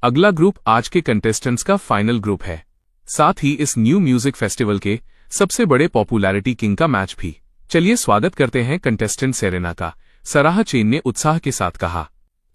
अगला ग्रुप आज के कंटेस्टेंट्स का फाइनल ग्रुप है, साथ ही इस न्यू म्यूजिक फेस्टिवल के सबसे बड़े पॉपुलैरिटी किंग का मैच भी। चलिए स्वागत करते हैं कंटेस्टेंट सेरेना का। सराह चेन ने उत्साह के साथ कहा।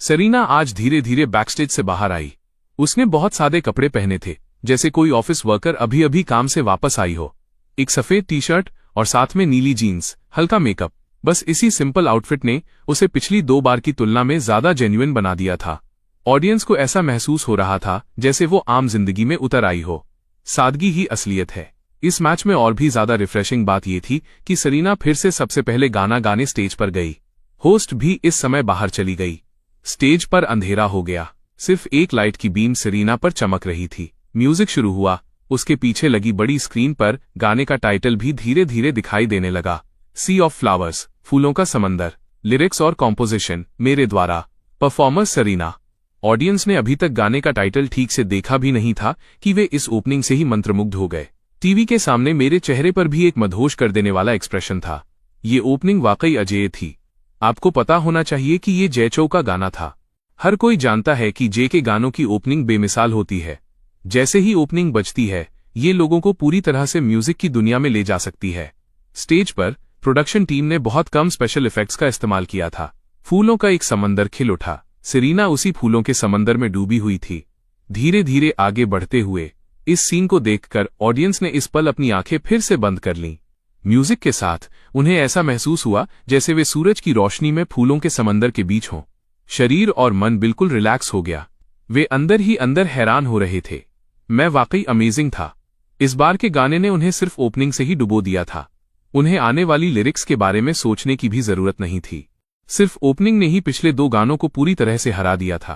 सेरेना आज धीरे धीरे बैकस्टेज से बाहर आई। उसने बहुत सादे कपड़े पहने थे, जैसे कोई ऑफिस वर्कर अभी अभी काम से वापस आई हो। एक सफेद टी शर्ट और साथ में नीली जीन्स, हल्का मेकअप। बस इसी सिंपल आउटफिट ने उसे पिछली 2 बार की तुलना में ज्यादा जेन्युइन बना दिया था। ऑडियंस को ऐसा महसूस हो रहा था जैसे वो आम जिंदगी में उतर आई हो। सादगी ही असलियत है। इस मैच में और भी ज्यादा रिफ्रेशिंग बात ये थी कि सेरेना फिर से सबसे पहले गाना गाने स्टेज पर गई। होस्ट भी इस समय बाहर चली गई। स्टेज पर अंधेरा हो गया। सिर्फ एक लाइट की बीम सेरेना पर चमक रही थी। म्यूजिक शुरू हुआ। उसके पीछे लगी बड़ी स्क्रीन पर गाने का टाइटल भी धीरे धीरे दिखाई देने लगा। सी ऑफ फ्लावर्स, फूलों का समंदर। लिरिक्स और कॉम्पोजिशन मेरे द्वारा। Performer Serena. ऑडियंस ने अभी तक गाने का टाइटल ठीक से देखा भी नहीं था कि वे इस ओपनिंग से ही मंत्रमुग्ध हो गए। टीवी के सामने मेरे चेहरे पर भी एक मदहोश कर देने वाला एक्सप्रेशन था। ये ओपनिंग वाकई अजेय थी। आपको पता होना चाहिए कि ये जय चौ का गाना था। हर कोई जानता है कि जे के गानों की ओपनिंग बेमिसाल होती है। जैसे ही ओपनिंग बजती है, ये लोगों को पूरी तरह से म्यूजिक की दुनिया में ले जा सकती है। स्टेज पर प्रोडक्शन टीम ने बहुत कम स्पेशल इफेक्ट्स का इस्तेमाल किया था। फूलों का एक समंदर खिल उठा। सेरेना उसी फूलों के समंदर में डूबी हुई थी। धीरे धीरे आगे बढ़ते हुए इस सीन को देखकर ऑडियंस ने इस पल अपनी आंखें फिर से बंद कर लीं। म्यूजिक के साथ उन्हें ऐसा महसूस हुआ जैसे वे सूरज की रोशनी में फूलों के समंदर के बीच हों। शरीर और मन बिल्कुल रिलैक्स हो गया। वे अंदर ही अंदर हैरान हो रहे थे। मैं वाकई अमेजिंग था। इस बार के गाने ने उन्हें सिर्फ ओपनिंग से ही डुबो दिया था। उन्हें आने वाली लिरिक्स के बारे में सोचने की भी जरूरत नहीं थी। सिर्फ ओपनिंग ने ही पिछले 2 गानों को पूरी तरह से हरा दिया था।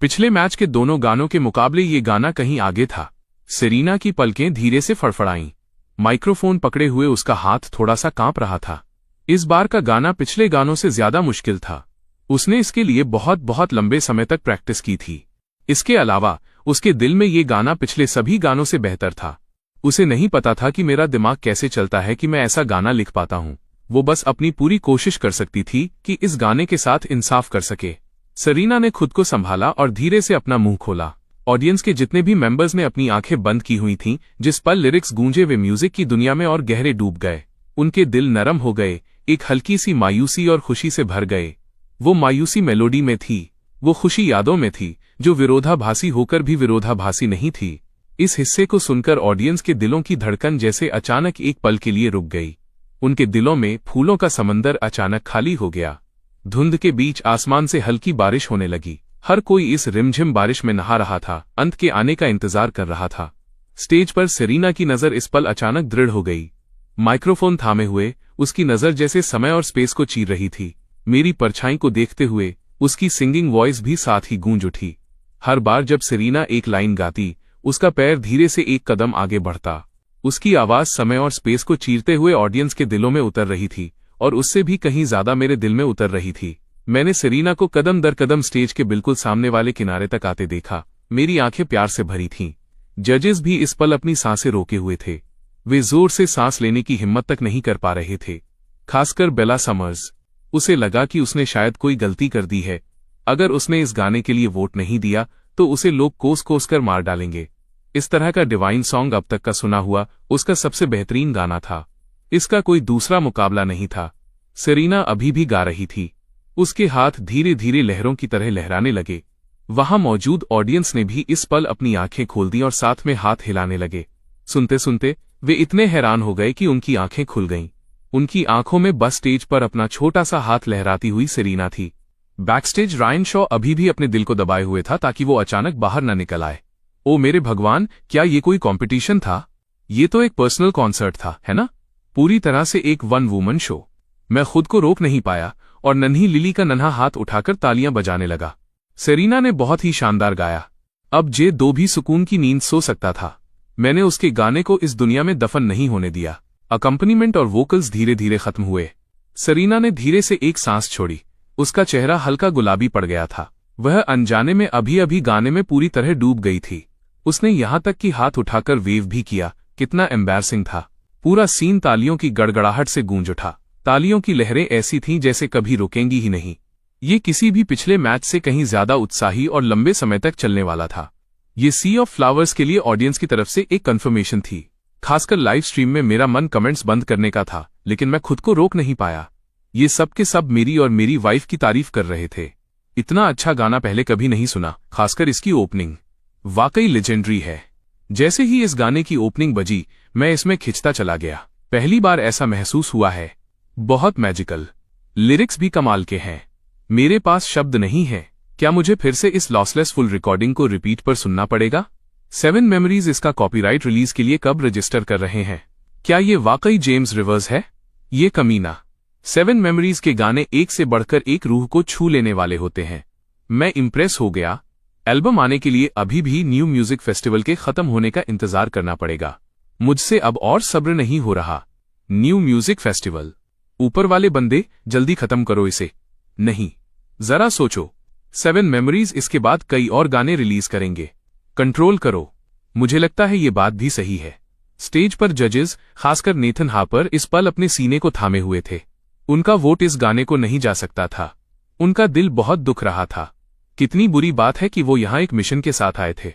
पिछले मैच के दोनों गानों के मुकाबले ये गाना कहीं आगे था। सेरेना की पलकें धीरे से फड़फड़ाईं। माइक्रोफोन पकड़े हुए उसका हाथ थोड़ा सा कांप रहा था। इस बार का गाना पिछले गानों से ज्यादा मुश्किल था। उसने इसके लिए बहुत बहुत लंबे समय तक प्रैक्टिस की थी। इसके अलावा उसके दिल में ये गाना पिछले सभी गानों से बेहतर था। उसे नहीं पता था कि मेरा दिमाग कैसे चलता है कि मैं ऐसा गाना लिख पाता हूं। वो बस अपनी पूरी कोशिश कर सकती थी कि इस गाने के साथ इंसाफ कर सके। सेरेना ने खुद को संभाला और धीरे से अपना मुंह खोला। ऑडियंस के जितने भी मेंबर्स ने अपनी आंखें बंद की हुई थीं, जिस पल लिरिक्स गूंजे वे म्यूजिक की दुनिया में और गहरे डूब गए। उनके दिल नरम हो गए, एक हल्की सी मायूसी और खुशी से भर गए। वो मायूसी मेलोडी में थी, वो खुशी यादों में थी, जो विरोधाभासी होकर भी विरोधाभासी नहीं थी। इस हिस्से को सुनकर ऑडियंस के दिलों की धड़कन जैसे अचानक एक पल के लिए रुक गई। उनके दिलों में फूलों का समंदर अचानक खाली हो गया। धुंध के बीच आसमान से हल्की बारिश होने लगी। हर कोई इस रिमझिम बारिश में नहा रहा था, अंत के आने का इंतजार कर रहा था। स्टेज पर सेरेना की नजर इस पल अचानक दृढ़ हो गई। माइक्रोफोन थामे हुए उसकी नजर जैसे समय और स्पेस को चीर रही थी। मेरी परछाई को देखते हुए उसकी सिंगिंग वॉइस भी साथ ही गूंज उठी। हर बार जब सेरेना एक लाइन गाती, उसका पैर धीरे से एक कदम आगे बढ़ता। उसकी आवाज समय और स्पेस को चीरते हुए ऑडियंस के दिलों में उतर रही थी, और उससे भी कहीं ज्यादा मेरे दिल में उतर रही थी। मैंने सेरेना को कदम दर कदम स्टेज के बिल्कुल सामने वाले किनारे तक आते देखा। मेरी आंखें प्यार से भरी थीं। जजेस भी इस पल अपनी सांसें रोके हुए थे। वे जोर से सांस लेने की हिम्मत तक नहीं कर पा रहे थे। खासकर बेला समर्स। उसे लगा कि उसने शायद कोई गलती कर दी है। अगर उसने इस गाने के लिए वोट नहीं दिया तो उसे लोग कोस कोस कर मार डालेंगे। इस तरह का डिवाइन सॉन्ग अब तक का सुना हुआ उसका सबसे बेहतरीन गाना था। इसका कोई दूसरा मुकाबला नहीं था। सेरेना अभी भी गा रही थी। उसके हाथ धीरे धीरे लहरों की तरह लहराने लगे। वहां मौजूद ऑडियंस ने भी इस पल अपनी आंखें खोल दी और साथ में हाथ हिलाने लगे। सुनते सुनते वे इतने हैरान हो गए कि उनकी आंखें खुल गईं। उनकी आंखों में बस स्टेज पर अपना छोटा सा हाथ लहराती हुई सेरेना थी। बैकस्टेज रायन शॉ अभी भी अपने दिल को दबाए हुए था ताकि वो अचानक बाहर न निकल आए। ओ मेरे भगवान, क्या ये कोई कंपटीशन था? ये तो एक पर्सनल कॉन्सर्ट था, है ना? पूरी तरह से एक वन वुमन शो। मैं खुद को रोक नहीं पाया और नन्ही लिली का नन्हा हाथ उठाकर तालियां बजाने लगा। सेरेना ने बहुत ही शानदार गाया। अब जे दो भी सुकून की नींद सो सकता था। मैंने उसके गाने को इस दुनिया में दफन नहीं होने दिया। अकम्पनीमेंट और वोकल्स धीरे धीरे खत्म हुए। सेरेना ने धीरे से एक सांस छोड़ी। उसका चेहरा हल्का गुलाबी पड़ गया था। वह अनजाने में अभी अभी गाने में पूरी तरह डूब गई थी। उसने यहां तक कि हाथ उठाकर वेव भी किया। कितना एम्बैरसिंग था। पूरा सीन तालियों की गड़गड़ाहट से गूंज उठा। तालियों की लहरें ऐसी थीं जैसे कभी रुकेंगी ही नहीं। ये किसी भी पिछले मैच से कहीं ज्यादा उत्साही और लंबे समय तक चलने वाला था। ये सी ऑफ फ्लावर्स के लिए ऑडियंस की तरफ से एक कंफर्मेशन थी। खासकर लाइव स्ट्रीम में मेरा मन कमेंट्स बंद करने का था, लेकिन मैं खुद को रोक नहीं पाया। ये सब के सब मेरी और मेरी वाइफ की तारीफ कर रहे थे। इतना अच्छा गाना पहले कभी नहीं सुना, खासकर इसकी ओपनिंग वाकई लेजेंडरी है। जैसे ही इस गाने की ओपनिंग बजी, मैं इसमें खिंचता चला गया। पहली बार ऐसा महसूस हुआ है। बहुत मैजिकल, लिरिक्स भी कमाल के हैं। मेरे पास शब्द नहीं है। क्या मुझे फिर से इस लॉसलेस फुल रिकॉर्डिंग को रिपीट पर सुनना पड़ेगा? 7 मेमोरीज इसका कॉपीराइट रिलीज के लिए कब रजिस्टर कर रहे हैं? क्या ये वाकई जेम्स रिवर्स है? ये कमीना 7 मेमोरीज के गाने एक से बढ़कर एक रूह को छू लेने वाले होते हैं। मैं इंप्रेस हो गया। एल्बम आने के लिए अभी भी न्यू म्यूजिक फेस्टिवल के खत्म होने का इंतजार करना पड़ेगा। मुझसे अब और सब्र नहीं हो रहा। न्यू म्यूजिक फेस्टिवल, ऊपर वाले बंदे जल्दी खत्म करो इसे। नहीं, जरा सोचो, 7 मेमोरीज इसके बाद कई और गाने रिलीज करेंगे। कंट्रोल करो। मुझे लगता है ये बात भी सही है। स्टेज पर जजेस, खासकर नेथन हापर, इस पल अपने सीने को थामे हुए थे। उनका वोट इस गाने को नहीं जा सकता था। उनका दिल बहुत दुख रहा था। कितनी बुरी बात है कि वो यहां एक मिशन के साथ आए थे,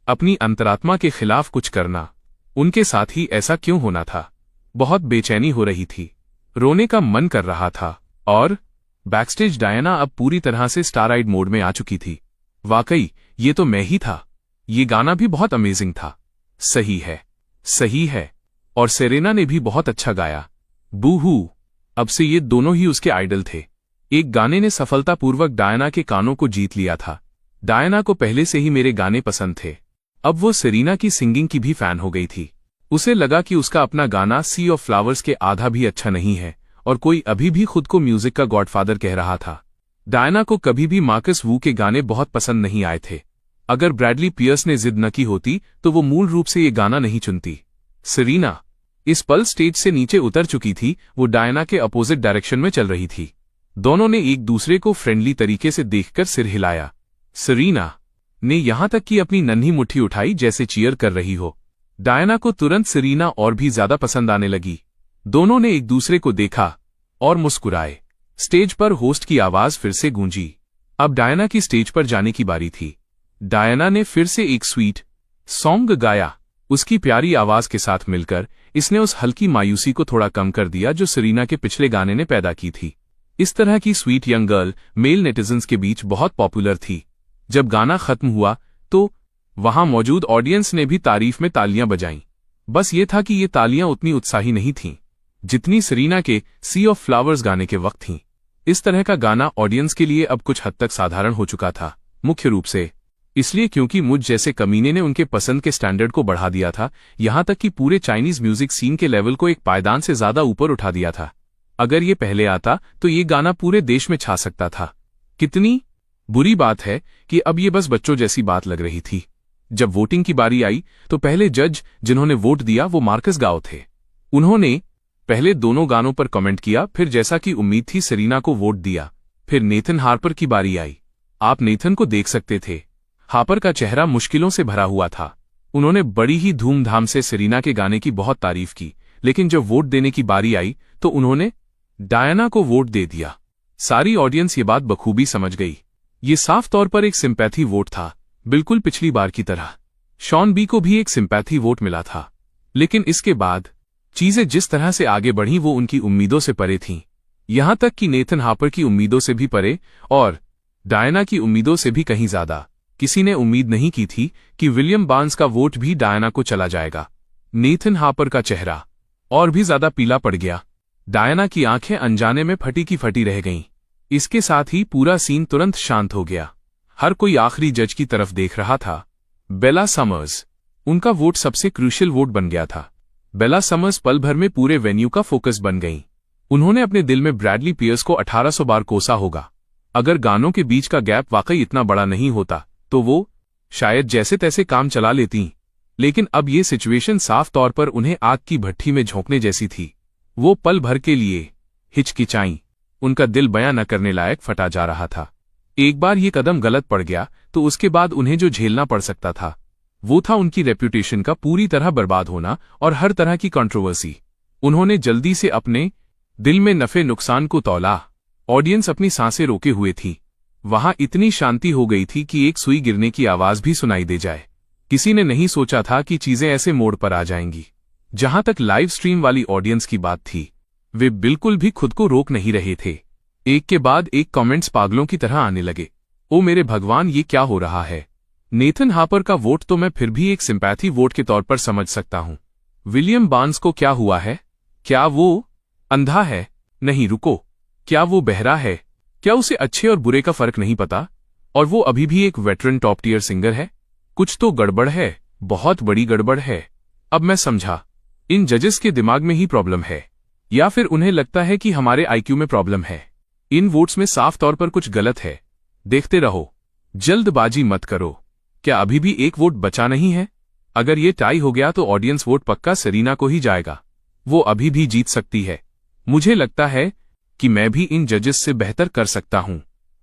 अपनी अंतरात्मा के खिलाफ कुछ करना। उनके साथ ही ऐसा क्यों होना था? बहुत बेचैनी हो रही थी, रोने का मन कर रहा था। और बैकस्टेज डायना अब पूरी तरह से स्टारआइड मोड में आ चुकी थी। वाकई ये तो मैं ही था। ये गाना भी बहुत अमेजिंग था। सही है, सही है। और सेरेना ने भी बहुत अच्छा गाया। बूहू, अब से ये दोनों ही उसके आइडल थे। एक गाने ने सफलतापूर्वक डायना के कानों को जीत लिया था। डायना को पहले से ही मेरे गाने पसंद थे। अब वो सेरेना की सिंगिंग की भी फैन हो गई थी। उसे लगा कि उसका अपना गाना सी ऑफ फ्लावर्स के आधा भी अच्छा नहीं है, और कोई अभी भी खुद को म्यूजिक का गॉडफादर कह रहा था। डायना को कभी भी मार्कस वू के गाने बहुत पसंद नहीं आए थे। अगर ब्रैडली पियर्स ने जिद न की होती तो वो मूल रूप से ये गाना नहीं चुनती। सेरेना इस पल स्टेज से नीचे उतर चुकी थी। वो डायना के अपोजिट डायरेक्शन में चल रही थी। दोनों ने एक दूसरे को फ्रेंडली तरीके से देखकर सिर हिलाया। सेरेना ने यहां तक कि अपनी नन्ही मुट्ठी उठाई जैसे चीयर कर रही हो। डायना को तुरंत सेरेना और भी ज्यादा पसंद आने लगी। दोनों ने एक दूसरे को देखा और मुस्कुराए। स्टेज पर होस्ट की आवाज फिर से गूंजी। अब डायना की स्टेज पर जाने की बारी थी। डायना ने फिर से एक स्वीट सॉन्ग गाया। उसकी प्यारी आवाज के साथ मिलकर इसने उस हल्की मायूसी को थोड़ा कम कर दिया जो सेरेना के पिछले गाने ने पैदा की थी। इस तरह की sweet young girl male netizens के बीच बहुत पॉपुलर थी। जब गाना खत्म हुआ तो वहां मौजूद ऑडियंस ने भी तारीफ में तालियां बजाईं। बस ये था कि ये तालियां उतनी उत्साही नहीं थीं जितनी सेरेना के सी ऑफ फ्लावर्स गाने के वक्त थीं। इस तरह का गाना ऑडियंस के लिए अब कुछ हद तक साधारण हो चुका था, मुख्य रूप से इसलिए क्योंकि मुझ जैसे कमीने ने उनके पसंद के स्टैंडर्ड को बढ़ा दिया था, यहां तक कि पूरे चाइनीज म्यूजिक सीन के लेवल को एक पायदान से ज्यादा ऊपर उठा दिया था। अगर ये पहले आता तो ये गाना पूरे देश में छा सकता था। कितनी बुरी बात है कि अब ये बस बच्चों जैसी बात लग रही थी। जब वोटिंग की बारी आई तो पहले जज जिन्होंने वोट दिया वो मार्कस गाओ थे। उन्होंने पहले दोनों गानों पर कमेंट किया, फिर जैसा कि उम्मीद थी सेरेना को वोट दिया। फिर नेथन हार्पर की बारी आई। आप नेथन को देख सकते थे। हापर का चेहरा मुश्किलों से भरा हुआ था। उन्होंने बड़ी ही धूमधाम से सेरेना के गाने की बहुत तारीफ की, लेकिन जब वोट देने की बारी आई तो उन्होंने डायना को वोट दे दिया। सारी ऑडियंस ये बात बखूबी समझ गई। ये साफ तौर पर एक सिंपैथी वोट था, बिल्कुल पिछली बार की तरह। शॉन बी को भी एक सिंपैथी वोट मिला था, लेकिन इसके बाद चीजें जिस तरह से आगे बढ़ीं वो उनकी उम्मीदों से परे थीं। यहां तक कि नेथन हापर की उम्मीदों से भी परे और डायना की उम्मीदों से भी कहीं ज्यादा। किसी ने उम्मीद नहीं की थी कि विलियम बार्न्स का वोट भी डायना को चला जाएगा। नेथन हापर का चेहरा और भी ज्यादा पीला पड़ गया। डायना की आंखें अनजाने में फटी की फटी रह गईं। इसके साथ ही पूरा सीन तुरंत शांत हो गया। हर कोई आखिरी जज की तरफ देख रहा था, बेला समर्स। उनका वोट सबसे क्रूशियल वोट बन गया था। बेला समर्स पल भर में पूरे वेन्यू का फोकस बन गईं। उन्होंने अपने दिल में ब्रैडली पियर्स को 1800 बार कोसा होगा। अगर गानों के बीच का गैप वाकई इतना बड़ा नहीं होता तो वो शायद जैसे तैसे काम चला लेती, लेकिन अब ये सिचुएशन साफ तौर पर उन्हें आग की भट्ठी में झोंकने जैसी थी। वो पल भर के लिए हिचकिचाईं। उनका दिल बयां न करने लायक फटा जा रहा था। एक बार ये कदम गलत पड़ गया तो उसके बाद उन्हें जो झेलना पड़ सकता था वो था उनकी रेप्यूटेशन का पूरी तरह बर्बाद होना और हर तरह की कंट्रोवर्सी। उन्होंने जल्दी से अपने दिल में नफे नुकसान को तौला। ऑडियंस अपनी सांसें रोके हुए थी। वहां इतनी शांति हो गई थी कि एक सुई गिरने की आवाज भी सुनाई दे जाए। किसी ने नहीं सोचा था कि चीजें ऐसे मोड़ पर आ जाएंगी। जहां तक लाइव स्ट्रीम वाली ऑडियंस की बात थी, वे बिल्कुल भी खुद को रोक नहीं रहे थे। एक के बाद एक कमेंट्स पागलों की तरह आने लगे। ओ मेरे भगवान, ये क्या हो रहा है? नेथन हार्पर का वोट तो मैं फिर भी एक सिंपैथी वोट के तौर पर समझ सकता हूं। विलियम बार्न्स को क्या हुआ है? क्या वो अंधा है? नहीं रुको, क्या वो बहरा है? क्या उसे अच्छे और बुरे का फर्क नहीं पता? और वो अभी भी एक वेटरन टॉप टियर सिंगर है। कुछ तो गड़बड़ है, बहुत बड़ी गड़बड़ है। अब मैं समझा, इन जजेस के दिमाग में ही प्रॉब्लम है, या फिर उन्हें लगता है कि हमारे आईक्यू में प्रॉब्लम है। इन वोट्स में साफ तौर पर कुछ गलत है। देखते रहो, जल्दबाजी मत करो। क्या अभी भी एक वोट बचा नहीं है? अगर ये टाई हो गया तो ऑडियंस वोट पक्का सेरेना को ही जाएगा। वो अभी भी जीत सकती है। मुझे लगता है कि मैं भी इन जजेस से बेहतर कर सकता हूं।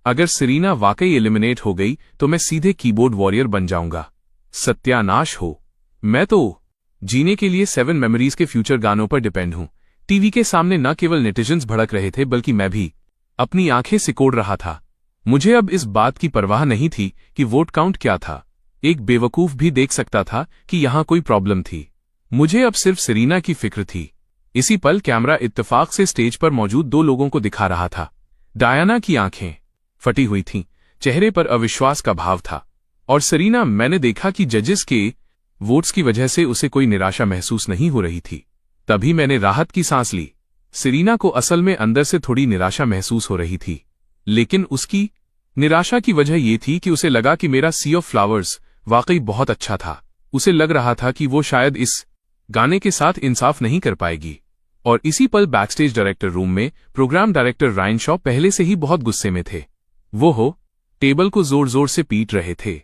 अगर सेरेना वाकई एलिमिनेट हो गई तो मैं सीधे कीबोर्ड वॉरियर बन जाऊंगा। सत्यानाश हो। मैं तो जीने के लिए 7 मेमोरीज के फ्यूचर गानों पर डिपेंड हूं। टीवी के सामने न केवल नेटिजन्स भड़क रहे थे, बल्कि मैं भी अपनी आंखें सिकोड़ रहा था। मुझे अब इस बात की परवाह नहीं थी कि वोट काउंट क्या था। एक बेवकूफ भी देख सकता था कि यहां कोई प्रॉब्लम थी। मुझे अब सिर्फ सेरेना की फिक्र थी। इसी पल कैमरा इत्तेफाक से स्टेज पर मौजूद 2 लोगों को दिखा रहा था। डायना की आंखें फटी हुई थीं, चेहरे पर अविश्वास का भाव था। और सेरेना, मैंने देखा कि जजेस के वोट्स की वजह से उसे कोई निराशा महसूस नहीं हो रही थी। तभी मैंने राहत की सांस ली। सेरेना को असल में अंदर से थोड़ी निराशा महसूस हो रही थी, लेकिन उसकी निराशा की वजह यह थी कि उसे लगा कि मेरा सी ऑफ फ्लावर्स वाकई बहुत अच्छा था। उसे लग रहा था कि वो शायद इस गाने के साथ इंसाफ नहीं कर पाएगी। और इसी पल बैकस्टेज डायरेक्टर रूम में प्रोग्राम डायरेक्टर रायन शॉ पहले से ही बहुत गुस्से में थे। वो टेबल को जोर जोर से पीट रहे थे।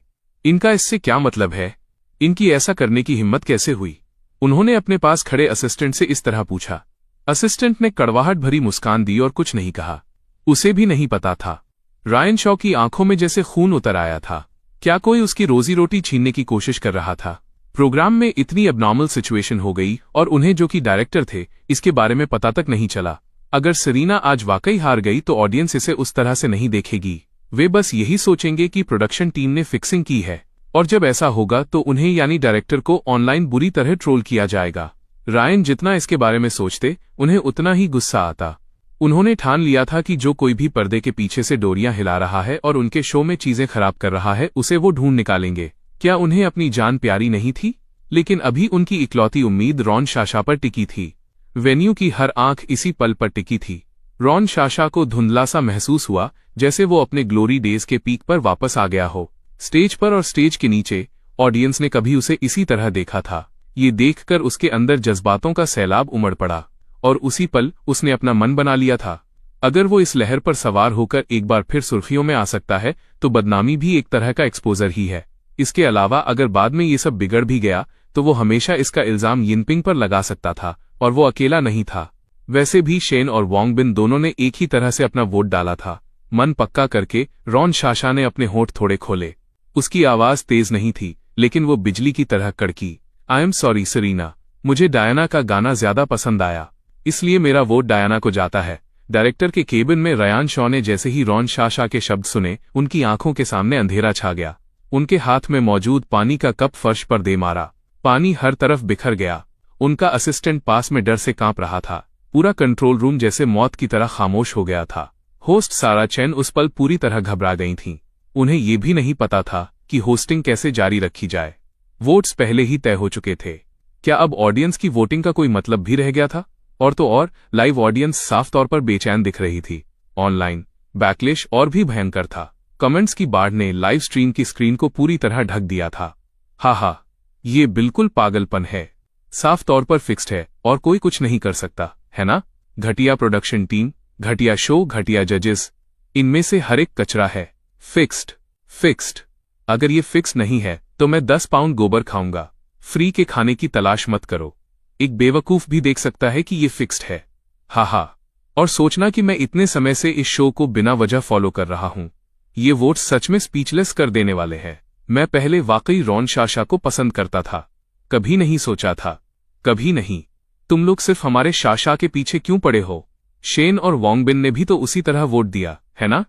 इनका इससे क्या मतलब है? इनकी ऐसा करने की हिम्मत कैसे हुई? उन्होंने अपने पास खड़े असिस्टेंट से इस तरह पूछा। असिस्टेंट ने कड़वाहट भरी मुस्कान दी और कुछ नहीं कहा। उसे भी नहीं पता था। रायन शॉ की आंखों में जैसे खून उतर आया था। क्या कोई उसकी रोजी रोटी छीनने की कोशिश कर रहा था? प्रोग्राम में इतनी अबनॉर्मल सिचुएशन हो गई और उन्हें, जो कि डायरेक्टर थे, इसके बारे में पता तक नहीं चला। अगर सेरेना आज वाकई हार गई तो ऑडियंस इसे उस तरह से नहीं देखेगी। वे बस यही सोचेंगे कि प्रोडक्शन टीम ने फिक्सिंग की है। और जब ऐसा होगा तो उन्हें यानी डायरेक्टर को ऑनलाइन बुरी तरह ट्रोल किया जाएगा। रायन जितना इसके बारे में सोचते, उन्हें उतना ही गुस्सा आता। उन्होंने ठान लिया था कि जो कोई भी पर्दे के पीछे से डोरियां हिला रहा है और उनके शो में चीजें खराब कर रहा है, उसे वो ढूंढ निकालेंगे। क्या उन्हें अपनी जान प्यारी नहीं थी? लेकिन अभी उनकी इकलौती उम्मीद रॉन शाशा पर टिकी थी। वेन्यू की हर आंख इसी पल पर टिकी थी। रॉन शाशा को धुंधला सा महसूस हुआ, जैसे वो अपने ग्लोरी डेज के पीक पर वापस आ गया हो। स्टेज पर और स्टेज के नीचे ऑडियंस ने कभी उसे इसी तरह देखा था। ये देखकर उसके अंदर जज्बातों का सैलाब उमड़ पड़ा और उसी पल उसने अपना मन बना लिया था। अगर वो इस लहर पर सवार होकर एक बार फिर सुर्खियों में आ सकता है तो बदनामी भी एक तरह का एक्सपोजर ही है। इसके अलावा अगर बाद में ये सब बिगड़ भी गया तो वो हमेशा इसका इल्जाम यिनपिंग पर लगा सकता था, और वो अकेला नहीं था। वैसे भी शेन और वॉन्ग बिन दोनों ने एक ही तरह से अपना वोट डाला था। मन पक्का करके रॉन शाशा ने अपने होंठ थोड़े खोले। उसकी आवाज तेज नहीं थी, लेकिन वो बिजली की तरह कड़की। आई एम सॉरी सेरेना, मुझे डायना का गाना ज्यादा पसंद आया, इसलिए मेरा वोट डायना को जाता है। डायरेक्टर के केबिन में रायन शॉ ने जैसे ही रॉन शाशा के शब्द सुने, उनकी आंखों के सामने अंधेरा छा गया। उनके हाथ में मौजूद पानी का कप फर्श पर दे मारा। पानी हर तरफ बिखर गया। उनका असिस्टेंट पास में डर से कांप रहा था। पूरा कंट्रोल रूम जैसे मौत की तरह खामोश हो गया था। होस्ट सारा चेन उस पल पूरी तरह घबरा गई थीं। उन्हें ये भी नहीं पता था कि होस्टिंग कैसे जारी रखी जाए। वोट्स पहले ही तय हो चुके थे। क्या अब ऑडियंस की वोटिंग का कोई मतलब भी रह गया था? और तो और लाइव ऑडियंस साफ तौर पर बेचैन दिख रही थी। ऑनलाइन बैकलिश और भी भयंकर था। कमेंट्स की बाढ़ ने लाइव स्ट्रीम की स्क्रीन को पूरी तरह ढक दिया था। हा, ये बिल्कुल पागलपन है। साफ तौर पर फिक्स्ड है और कोई कुछ नहीं कर सकता, है ना? घटिया प्रोडक्शन टीम, घटिया शो, घटिया जजेस, इनमें से हर एक कचरा है। फिक्स्ड। अगर ये फिक्स नहीं है तो मैं 10 पाउंड गोबर खाऊंगा। फ्री के खाने की तलाश मत करो। एक बेवकूफ भी देख सकता है कि ये फिक्स्ड है। हा। और सोचना कि मैं इतने समय से इस शो को बिना वजह फॉलो कर रहा हूं। ये वोट सच में स्पीचलेस कर देने वाले हैं। मैं पहले वाकई रॉन शाशा को पसंद करता था। कभी नहीं सोचा था, कभी नहीं। तुम लोग सिर्फ हमारे शाशा के पीछे क्यों पड़े हो? शेन और वॉन्ग बिन ने भी तो उसी तरह वोट दिया, है ना?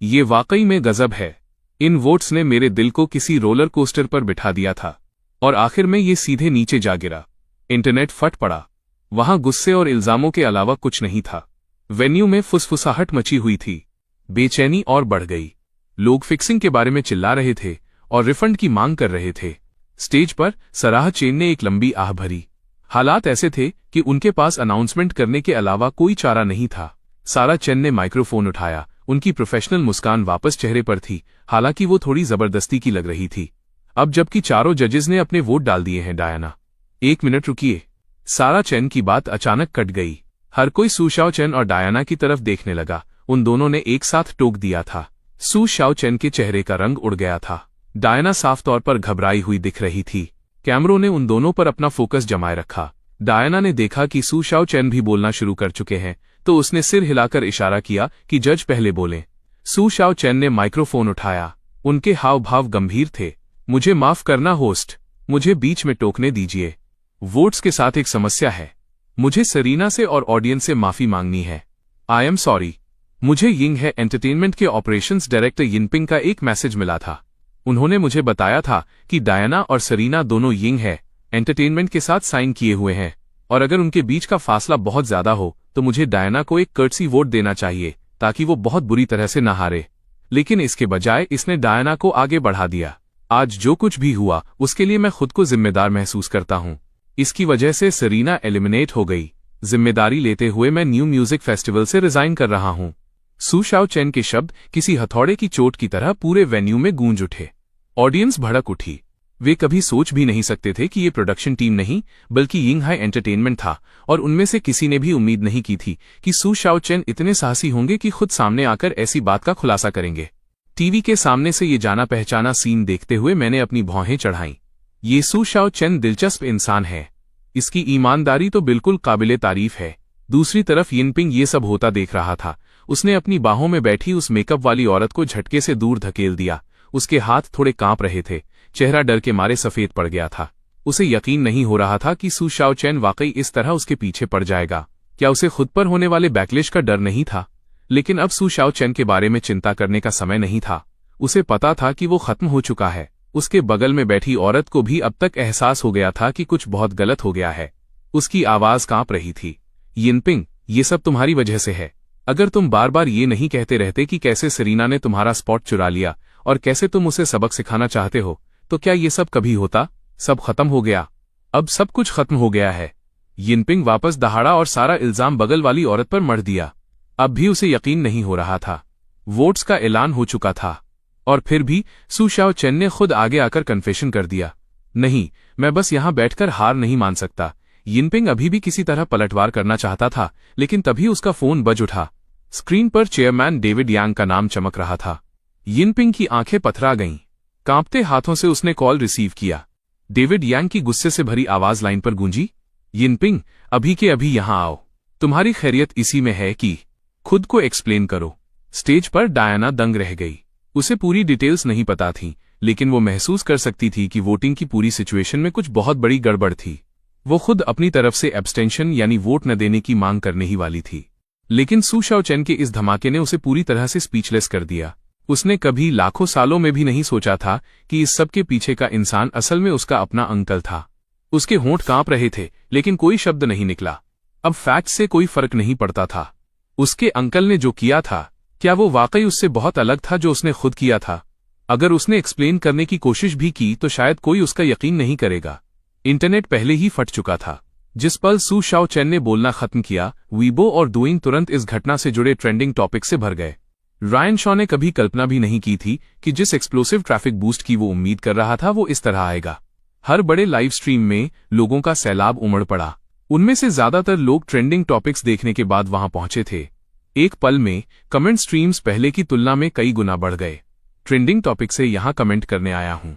ये वाकई में गजब है। इन वोट्स ने मेरे दिल को किसी रोलर कोस्टर पर बिठा दिया था। और आखिर में ये सीधे नीचे जा गिरा। इंटरनेट फट पड़ा। वहां गुस्से और इल्जामों के अलावा कुछ नहीं था। वेन्यू में फुसफुसाहट मची हुई थी। बेचैनी और बढ़ गई। लोग फिक्सिंग के बारे में चिल्ला रहे थे और रिफंड की मांग कर रहे थे। स्टेज पर सराह चेन ने एक लंबी आह भरी। हालात ऐसे थे कि उनके पास अनाउंसमेंट करने के अलावा कोई चारा नहीं था। सारा चेन ने माइक्रोफोन उठाया। उनकी प्रोफेशनल मुस्कान वापस चेहरे पर थी, हालांकि वो थोड़ी जबरदस्ती की लग रही थी। अब जबकि चारों जजेस ने अपने वोट डाल दिए हैं। डायना, 1 मिनट रुकिए। सारा चेन की बात अचानक कट गई। हर कोई सू शाओ चेन और डायना की तरफ देखने लगा। उन दोनों ने एक साथ टोक दिया था। सू शाओ चेन के चेहरे का रंग उड़ गया था। डायना साफ तौर पर घबराई हुई दिख रही थी। कैमरों ने उन दोनों पर अपना फोकस जमाए रखा। डायना ने देखा कि सू शाओ चेन भी बोलना शुरू कर चुके हैं, तो उसने सिर हिलाकर इशारा किया कि जज पहले बोलें। सू शाओ चेन ने माइक्रोफोन उठाया। उनके हाव भाव गंभीर थे। मुझे माफ करना होस्ट, मुझे बीच में टोकने दीजिए। वोट्स के साथ एक समस्या है। मुझे सरीना से और ऑडियंस से माफी मांगनी है। I am sorry. मुझे यिंग है एंटरटेनमेंट के ऑपरेशंस डायरेक्टर यिनपिंग का एक मैसेज मिला था। उन्होंने मुझे बताया था कि डायना और सरीना दोनों यिंग है एंटरटेनमेंट के साथ साइन किए हुए हैं, और अगर उनके बीच का फासला बहुत ज्यादा हो तो मुझे डायना को एक कर्टसी वोट देना चाहिए ताकि वो बहुत बुरी तरह से न हारे। लेकिन इसके बजाय इसने डायना को आगे बढ़ा दिया। आज जो कुछ भी हुआ उसके लिए मैं खुद को जिम्मेदार महसूस करता हूं। इसकी वजह से सरीना एलिमिनेट हो गई। जिम्मेदारी लेते हुए मैं न्यू म्यूजिक फेस्टिवल से रिजाइन कर रहा हूं। सू शाओ चेन के शब्द किसी हथौड़े की चोट की तरह पूरे वेन्यू में गूंज उठे। ऑडियंस भड़क उठी। वे कभी सोच भी नहीं सकते थे कि ये प्रोडक्शन टीम नहीं बल्कि यिंग हाई एंटरटेनमेंट था, और उनमें से किसी ने भी उम्मीद नहीं की थी कि सू शाओ चेन इतने साहसी होंगे कि खुद सामने आकर ऐसी बात का खुलासा करेंगे। टीवी के सामने से ये जाना पहचाना सीन देखते हुए मैंने अपनी भौहें चढ़ाईं। ये सू शाओ चेन दिलचस्प इंसान है। इसकी ईमानदारी तो बिल्कुल काबिले तारीफ है। दूसरी तरफ यिनपिंग ये सब होता देख रहा था। उसने अपनी बाहों में बैठी उस मेकअप वाली औरत को झटके से दूर धकेल दिया। उसके हाथ थोड़े कांप रहे थे। चेहरा डर के मारे सफेद पड़ गया था। उसे यकीन नहीं हो रहा था कि सू शाओ चेन वाकई इस तरह उसके पीछे पड़ जाएगा। क्या उसे खुद पर होने वाले बैकलिश का डर नहीं था? लेकिन अब सू शाओ चेन के बारे में चिंता करने का समय नहीं था। उसे पता था कि वो खत्म हो चुका है। उसके बगल में बैठी औरत को भी अब तक एहसास हो गया था कि कुछ बहुत गलत हो गया है। उसकी आवाज कांप रही थी। यिनपिंग, ये सब तुम्हारी वजह से है। अगर तुम बार बार ये नहीं कहते रहते कि कैसे सरीना ने तुम्हारा स्पॉट चुरा लिया और कैसे तुम उसे सबक सिखाना चाहते हो, तो क्या ये सब कभी होता? सब खत्म हो गया। अब सब कुछ खत्म हो गया है। यिनपिंग वापस दहाड़ा और सारा इल्जाम बगल वाली औरत पर मढ़ दिया। अब भी उसे यकीन नहीं हो रहा था। वोट्स का ऐलान हो चुका था, और फिर भी सू शाओ चेन ने खुद आगे आकर कन्फेशन कर दिया। नहीं, मैं बस यहां बैठकर हार नहीं मान सकता। यिनपिंग अभी भी किसी तरह पलटवार करना चाहता था, लेकिन तभी उसका फोन बज उठा। स्क्रीन पर चेयरमैन डेविड यांग का नाम चमक रहा था। यिनपिंग की आंखें पथरा गईं। कांपते हाथों से उसने कॉल रिसीव किया। डेविड यांग की गुस्से से भरी आवाज लाइन पर गूंजी। यिनपिंग, अभी के अभी यहां आओ। तुम्हारी खैरियत इसी में है कि खुद को एक्सप्लेन करो। स्टेज पर डायना दंग रह गई। उसे पूरी डिटेल्स नहीं पता थी, लेकिन वो महसूस कर सकती थी कि वोटिंग की पूरी सिचुएशन में कुछ बहुत बड़ी गड़बड़ थी। वो खुद अपनी तरफ से एब्सटेंशन यानी वोट न देने की मांग करने ही वाली थी, लेकिन सू शाओ चेन के इस धमाके ने उसे पूरी तरह से स्पीचलेस कर दिया। उसने कभी लाखों सालों में भी नहीं सोचा था कि इस सब के पीछे का इंसान असल में उसका अपना अंकल था। उसके होंठ कांप रहे थे, लेकिन कोई शब्द नहीं निकला। अब फैक्ट से कोई फर्क नहीं पड़ता था। उसके अंकल ने जो किया था, क्या वो वाकई उससे बहुत अलग था जो उसने खुद किया था? अगर उसने एक्सप्लेन करने की कोशिश भी की तो शायद कोई उसका यकीन नहीं करेगा। इंटरनेट पहले ही फट चुका था। जिस पल सू शाओ चेन ने बोलना खत्म किया, वीबो और डुइंग तुरंत इस घटना से जुड़े ट्रेंडिंग टॉपिक से भर गए। रायन शॉ ने कभी कल्पना भी नहीं की थी कि जिस एक्सप्लोसिव ट्रैफिक बूस्ट की वो उम्मीद कर रहा था वो इस तरह आएगा। हर बड़े लाइव स्ट्रीम में लोगों का सैलाब उमड़ पड़ा। उनमें से ज्यादातर लोग ट्रेंडिंग टॉपिक्स देखने के बाद वहां पहुंचे थे। एक पल में कमेंट स्ट्रीम्स पहले की तुलना में कई गुना बढ़ गए। ट्रेंडिंग टॉपिक से यहां कमेंट करने आया हूं।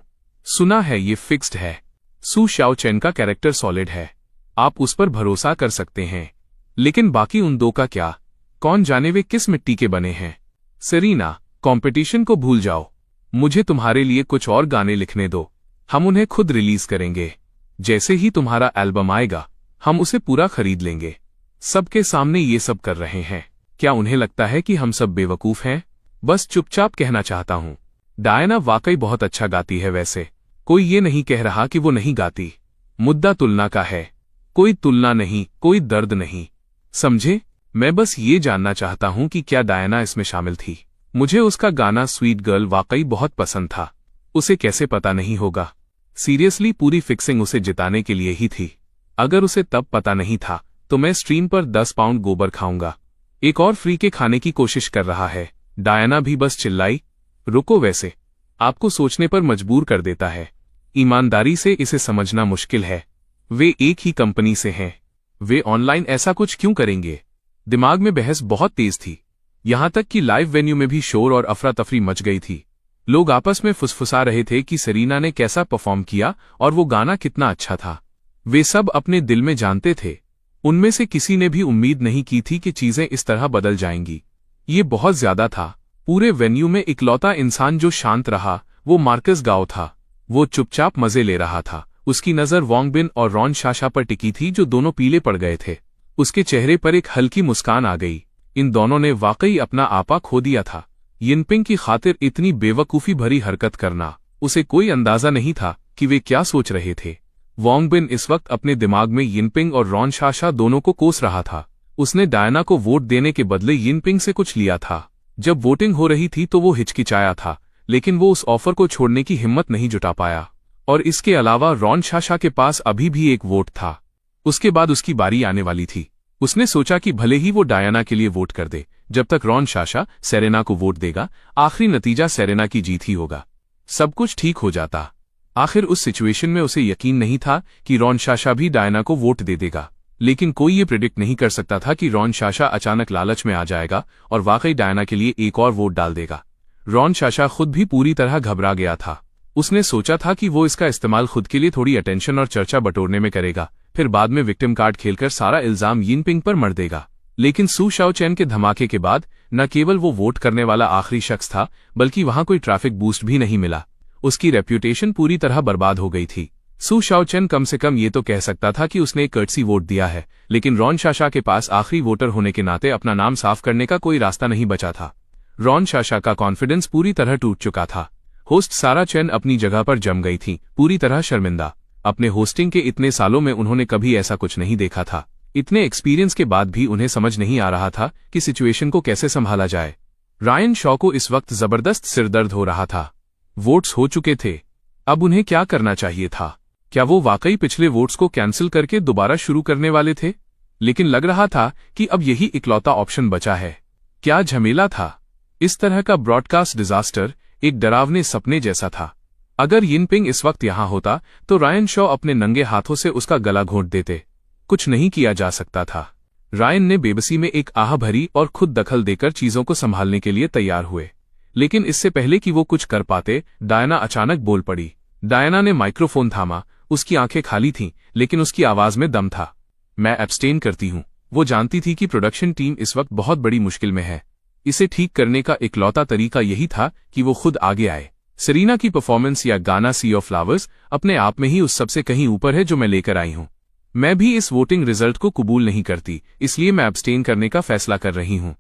सुना है ये फिक्स्ड है। सू शाओ चेन का कैरेक्टर सॉलिड है, आप उस पर भरोसा कर सकते हैं। लेकिन बाकी उन दो का क्या? कौन जाने वे किस मिट्टी के बने हैं। सरीना, कंपटीशन को भूल जाओ। मुझे तुम्हारे लिए कुछ और गाने लिखने दो। हम उन्हें खुद रिलीज करेंगे। जैसे ही तुम्हारा एल्बम आएगा हम उसे पूरा खरीद लेंगे। सबके सामने ये सब कर रहे हैं। क्या उन्हें लगता है कि हम सब बेवकूफ हैं? बस चुपचाप कहना चाहता हूं, डायना वाकई बहुत अच्छा गाती है वैसे। कोई ये नहीं कह रहा कि वो नहीं गाती। मुद्दा तुलना का है। कोई तुलना नहीं, कोई दर्द नहीं। समझे? मैं बस ये जानना चाहता हूं कि क्या डायना इसमें शामिल थी। मुझे उसका गाना स्वीट गर्ल वाकई बहुत पसंद था। उसे कैसे पता नहीं होगा? सीरियसली पूरी फिक्सिंग उसे जिताने के लिए ही थी। अगर उसे तब पता नहीं था तो मैं स्ट्रीम पर 10 पाउंड गोबर खाऊंगा। एक और फ्री के खाने की कोशिश कर रहा है। डायना भी बस चिल्लाई। रुको, वैसे आपको सोचने पर मजबूर कर देता है। ईमानदारी से इसे समझना मुश्किल है। वे एक ही कंपनी से हैं। वे ऑनलाइन ऐसा कुछ क्यों करेंगे? दिमाग में बहस बहुत तेज थी। यहां तक कि लाइव वेन्यू में भी शोर और अफरा तफरी मच गई थी। लोग आपस में फुसफुसा रहे थे कि सेरेना ने कैसा परफॉर्म किया और वो गाना कितना अच्छा था। वे सब अपने दिल में जानते थे। उनमें से किसी ने भी उम्मीद नहीं की थी कि चीजें इस तरह बदल जाएंगी। ये बहुत ज्यादा था। पूरे वेन्यू में इकलौता इंसान जो शांत रहा वो मार्कस गाओ था। वो चुपचाप मजे ले रहा था। उसकी नजर वोंग बिन और रॉन शाशा पर टिकी थी, जो दोनों पीले पड़ गए थे। उसके चेहरे पर एक हल्की मुस्कान आ गई। इन दोनों ने वाकई अपना आपा खो दिया था। यिनपिंग की खातिर इतनी बेवकूफी भरी हरकत करना, उसे कोई अंदाजा नहीं था कि वे क्या सोच रहे थे। वोंग बिन इस वक्त अपने दिमाग में यिनपिंग और रॉन शाशा दोनों को कोस रहा था। उसने डायना को वोट देने के बदले यिनपिंग से कुछ लिया था। जब वोटिंग हो रही थी तो वो हिचकिचाया था, लेकिन वो उस ऑफर को छोड़ने की हिम्मत नहीं जुटा पाया। और इसके अलावा रॉन शाशा के पास अभी भी एक वोट था। उसके बाद उसकी बारी आने वाली थी। उसने सोचा कि भले ही वो डायना के लिए वोट कर दे, जब तक रॉन शाशा सेरेना को वोट देगा, आखिरी नतीजा सेरेना की जीत ही होगा। सब कुछ ठीक हो जाता। आखिर उस सिचुएशन में उसे यकीन नहीं था कि रॉन शाशा भी डायना को वोट दे देगा। लेकिन कोई ये प्रिडिक्ट नहीं कर सकता था कि रॉन शाशा अचानक लालच में आ जाएगा और वाकई डायना के लिए एक और वोट डाल देगा। रॉन शाशा खुद भी पूरी तरह घबरा गया था। उसने सोचा था कि वो इसका इस्तेमाल खुद के लिए थोड़ी अटेंशन और चर्चा बटोरने में करेगा, फिर बाद में विक्टिम कार्ड खेलकर सारा इल्जाम यिनपिंग पर मढ़ देगा। लेकिन सू शाओचेन के धमाके के बाद न केवल वो वोट करने वाला आखिरी शख्स था, बल्कि वहां कोई ट्रैफिक बूस्ट भी नहीं मिला। उसकी रेप्यूटेशन पूरी तरह बर्बाद हो गई थी। सू शाओचेन कम से कम ये तो कह सकता था कि उसने एक कर्टसी वोट दिया है, लेकिन रॉन शाशा के पास आखिरी वोटर होने के नाते अपना नाम साफ करने का कोई रास्ता नहीं बचा था। रॉन शाशा का कॉन्फिडेंस पूरी तरह टूट चुका था। होस्ट सारा चेन अपनी जगह पर जम गई थी, पूरी तरह शर्मिंदा। अपने होस्टिंग के इतने सालों में उन्होंने कभी ऐसा कुछ नहीं देखा था। इतने एक्सपीरियंस के बाद भी उन्हें समझ नहीं आ रहा था कि सिचुएशन को कैसे संभाला जाए। रायन शॉ को इस वक्त जबरदस्त सिरदर्द हो रहा था। वोट्स हो चुके थे। अब उन्हें क्या करना चाहिए था? क्या वो वाकई पिछले वोट्स को कैंसिल करके दोबारा शुरू करने वाले थे? लेकिन लग रहा था कि अब यही इकलौता ऑप्शन बचा है। क्या झमेला था! इस तरह का ब्रॉडकास्ट डिजास्टर एक डरावने सपने जैसा था। अगर यिनपिंग इस वक्त यहां होता तो रायन शॉ अपने नंगे हाथों से उसका गला घोंट देते। कुछ नहीं किया जा सकता था। रायन ने बेबसी में एक आह भरी और खुद दखल देकर चीजों को संभालने के लिए तैयार हुए। लेकिन इससे पहले कि वो कुछ कर पाते, डायना अचानक बोल पड़ी। डायना ने माइक्रोफोन थामा। उसकी आंखें खाली थीं, लेकिन उसकी आवाज में दम था। मैं एब्सटेन करती हूं। वो जानती थी कि प्रोडक्शन टीम इस वक्त बहुत बड़ी मुश्किल में है। इसे ठीक करने का इकलौता तरीका यही था कि वो खुद आगे आए। सेरेना की परफॉर्मेंस या गाना सी ऑफ फ्लावर्स अपने आप में ही उस सबसे कहीं ऊपर है जो मैं लेकर आई हूं। मैं भी इस वोटिंग रिजल्ट को कबूल नहीं करती, इसलिए मैं एब्सटेन करने का फैसला कर रही हूं।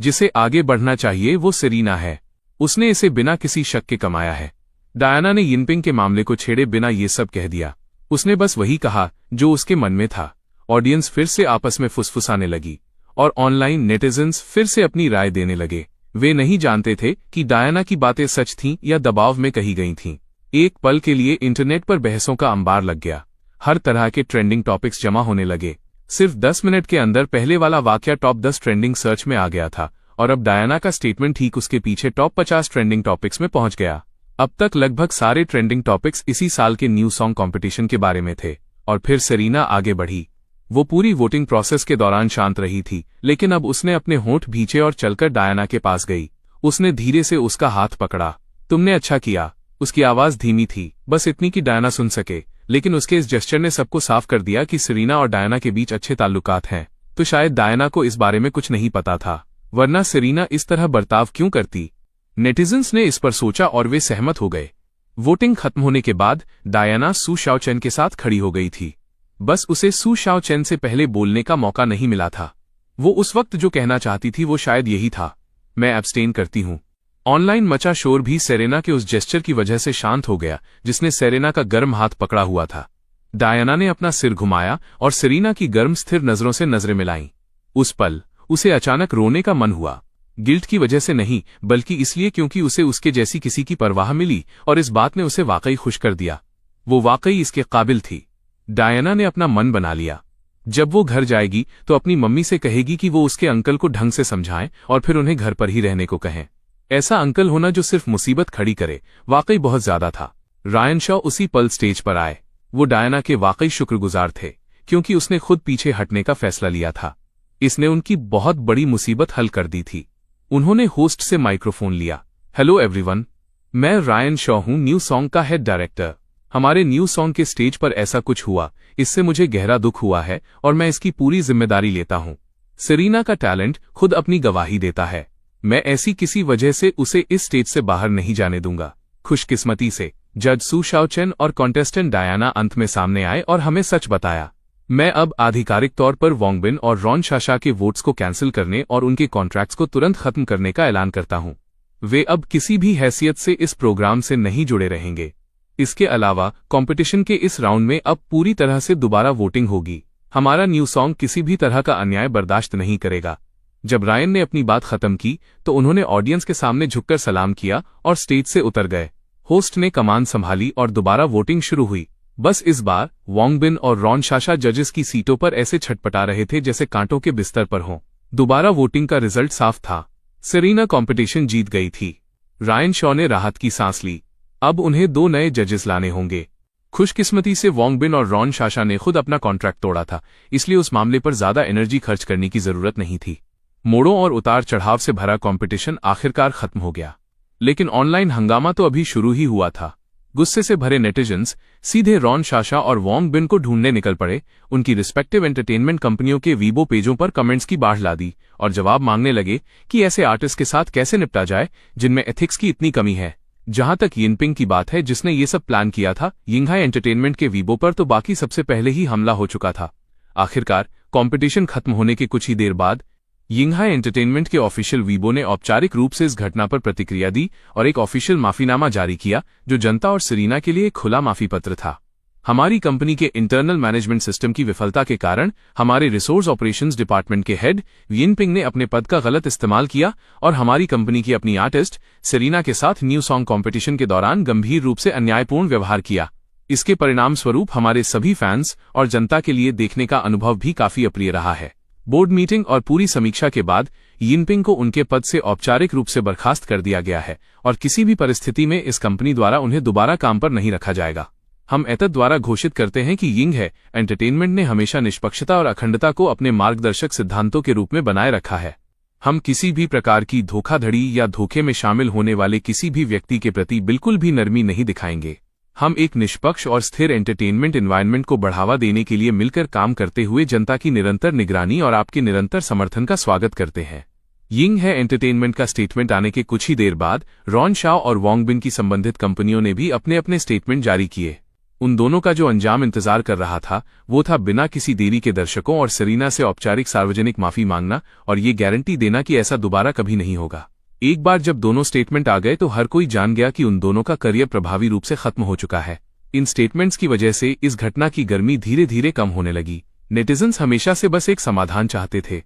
जिसे आगे बढ़ना चाहिए वो सेरेना है। उसने इसे बिना किसी शक के कमाया है। डायना ने यिनपिंग के मामले को छेड़े बिना ये सब कह दिया। उसने बस वही कहा जो उसके मन में था। ऑडियंस फिर से आपस में फुसफुसाने लगी और ऑनलाइन नेटिजन्स फिर से अपनी राय देने लगे। वे नहीं जानते थे कि डायना की बातें सच थीं या दबाव में कही गई थीं। एक पल के लिए इंटरनेट पर बहसों का अंबार लग गया। हर तरह के ट्रेंडिंग टॉपिक्स जमा होने लगे। सिर्फ 10 मिनट के अंदर पहले वाला वाकया टॉप 10 ट्रेंडिंग सर्च में आ गया था और अब डायना का स्टेटमेंट ठीक उसके पीछे टॉप 50 ट्रेंडिंग टॉपिक्स में पहुंच गया। अब तक लगभग सारे ट्रेंडिंग टॉपिक्स इसी साल के न्यू सॉन्ग कॉम्पिटिशन के बारे में थे। और फिर सेरेना आगे बढ़ी। वो पूरी वोटिंग प्रोसेस के दौरान शांत रही थी, लेकिन अब उसने अपने होंठ भींचे और चलकर डायना के पास गई। उसने धीरे से उसका हाथ पकड़ा। तुमने अच्छा किया। उसकी आवाज धीमी थी, बस इतनी कि डायना सुन सके, लेकिन उसके इस जेस्चर ने सबको साफ कर दिया कि सेरेना और डायना के बीच अच्छे ताल्लुकात हैं। तो शायद डायना को इस बारे में कुछ नहीं पता था, वरना सेरेना इस तरह बर्ताव क्यों करती? नेटिजन्स ने इस पर सोचा और वे सहमत हो गए। वोटिंग खत्म होने के बाद डायना सू शाओचेन के साथ खड़ी हो गई थी। बस उसे सू शाओचेन से पहले बोलने का मौका नहीं मिला था। वो उस वक्त जो कहना चाहती थी वो शायद यही था, मैं एब्सटेन करती हूं। ऑनलाइन मचा शोर भी सेरेना के उस जेस्चर की वजह से शांत हो गया जिसने सेरेना का गर्म हाथ पकड़ा हुआ था। डायना ने अपना सिर घुमाया और सेरेना की गर्म स्थिर नजरों से नजरें मिलाईं। उस पल उसे अचानक रोने का मन हुआ, गिल्ट की वजह से नहीं बल्कि इसलिए क्योंकि उसे उसके जैसी किसी की परवाह मिली और इस बात ने उसे वाकई खुश कर दिया। वो वाकई इसके काबिल थी। डायना ने अपना मन बना लिया, जब वो घर जाएगी तो अपनी मम्मी से कहेगी कि वो उसके अंकल को ढंग से समझाएं और फिर उन्हें घर पर ही रहने को कहें। ऐसा अंकल होना जो सिर्फ मुसीबत खड़ी करे वाकई बहुत ज्यादा था। रायन शॉ उसी पल स्टेज पर आए। वो डायना के वाकई शुक्रगुजार थे क्योंकि उसने खुद पीछे हटने का फैसला लिया था। इसने उनकी बहुत बड़ी मुसीबत हल कर दी थी। उन्होंने होस्ट से माइक्रोफोन लिया। हेलो एवरीवन, मैं रायन शॉ हूं, न्यू सॉन्ग का हेड डायरेक्टर। हमारे न्यू सॉन्ग के स्टेज पर ऐसा कुछ हुआ, इससे मुझे गहरा दुख हुआ है और मैं इसकी पूरी जिम्मेदारी लेता हूं। सेरेना का टैलेंट खुद अपनी गवाही देता है। मैं ऐसी किसी वजह से उसे इस स्टेज से बाहर नहीं जाने दूंगा। खुशकिस्मती से जज सू शाओचेन और कॉन्टेस्टेंट डायना अंत में सामने आए और हमें सच बताया। मैं अब आधिकारिक तौर पर वोंगबिन और रॉन शाशा के वोट्स को कैंसिल करने और उनके कॉन्ट्रैक्ट्स को तुरंत खत्म करने का ऐलान करता हूं। वे अब किसी भी हैसियत से इस प्रोग्राम से नहीं जुड़े रहेंगे। इसके अलावा कंपटीशन के इस राउंड में अब पूरी तरह से दोबारा वोटिंग होगी। हमारा न्यू सॉन्ग किसी भी तरह का अन्याय बर्दाश्त नहीं करेगा। जब रायन ने अपनी बात खत्म की तो उन्होंने ऑडियंस के सामने झुककर सलाम किया और स्टेज से उतर गए। होस्ट ने कमान संभाली और दोबारा वोटिंग शुरू हुई। बस इस बार वोंगबिन और रॉन शाशा जजेस की सीटों पर ऐसे छटपटा रहे थे जैसे कांटों के बिस्तर पर हों। दोबारा वोटिंग का रिजल्ट साफ था। सेरेना कंपटीशन जीत गई थी। रायन शॉ ने राहत की सांस ली। अब उन्हें 2 नए जजेस लाने होंगे। खुशकिस्मती से वोंगबिन और रॉन शाशा ने खुद अपना कॉन्ट्रैक्ट तोड़ा था, इसलिए उस मामले पर ज्यादा एनर्जी खर्च करने की जरूरत नहीं थी। मोड़ों और उतार चढ़ाव से भरा कंपटीशन आखिरकार खत्म हो गया, लेकिन ऑनलाइन हंगामा तो अभी शुरू ही हुआ था। गुस्से से भरे नेटिजन्स सीधे रॉन शाशा और वोंगबिन को ढूंढने निकल पड़े। उनकी रिस्पेक्टिव एंटरटेनमेंट कंपनियों के वीबो पेजों पर कमेंट्स की बाढ़ ला दी और जवाब मांगने लगे कि ऐसे आर्टिस्ट के साथ कैसे निपटा जाए जिनमें एथिक्स की इतनी कमी है। जहां तक यिनपिंग की बात है, जिसने ये सब प्लान किया था, यिंगहाई एंटरटेनमेंट के वीबो पर तो बाकी सबसे पहले ही हमला हो चुका था। आखिरकार कंपटीशन खत्म होने के कुछ ही देर बाद यिंगहाई एंटरटेनमेंट के ऑफिशियल वीबो ने औपचारिक रूप से इस घटना पर प्रतिक्रिया दी और एक ऑफिशियल माफीनामा जारी किया जो जनता और सेरेना के लिए एक खुला माफी पत्र था। हमारी कंपनी के इंटरनल मैनेजमेंट सिस्टम की विफलता के कारण हमारे रिसोर्स ऑपरेशंस डिपार्टमेंट के हेड यिनपिंग ने अपने पद का गलत इस्तेमाल किया और हमारी कंपनी की अपनी आर्टिस्ट सेरेना के साथ न्यू सॉन्ग कंपटीशन के दौरान गंभीर रूप से अन्यायपूर्ण व्यवहार किया। इसके परिणाम स्वरूप हमारे सभी फैंस और जनता के लिए देखने का अनुभव भी काफी अप्रिय रहा है। बोर्ड मीटिंग और पूरी समीक्षा के बाद यिनपिंग को उनके पद से औपचारिक रूप से बर्खास्त कर दिया गया है और किसी भी परिस्थिति में इस कंपनी द्वारा उन्हें दोबारा काम पर नहीं रखा जाएगा। हम एतद द्वारा घोषित करते हैं कि यिंगहाई एंटरटेनमेंट ने हमेशा निष्पक्षता और अखंडता को अपने मार्गदर्शक सिद्धांतों के रूप में बनाए रखा है। हम किसी भी प्रकार की धोखाधड़ी या धोखे में शामिल होने वाले किसी भी व्यक्ति के प्रति बिल्कुल भी नरमी नहीं दिखाएंगे। हम एक निष्पक्ष और स्थिर एंटरटेनमेंट एनवायरनमेंट को बढ़ावा देने के लिए मिलकर काम करते हुए जनता की निरंतर निगरानी और आपके निरंतर समर्थन का स्वागत करते हैं। यिंगहाई एंटरटेनमेंट का स्टेटमेंट आने के कुछ ही देर बाद रॉन शाओ और वोंगबिन की संबंधित कंपनियों ने भी अपने अपने स्टेटमेंट जारी किए। उन दोनों का जो अंजाम इंतजार कर रहा था वो था बिना किसी देरी के दर्शकों और सेरेना से औपचारिक सार्वजनिक माफी मांगना और ये गारंटी देना कि ऐसा दोबारा कभी नहीं होगा। एक बार जब दोनों स्टेटमेंट आ गए तो हर कोई जान गया कि उन दोनों का करियर प्रभावी रूप से खत्म हो चुका है। इन स्टेटमेंट्स की वजह से इस घटना की गर्मी धीरे धीरे कम होने लगी। नेटिजन्स हमेशा से बस एक समाधान चाहते थे।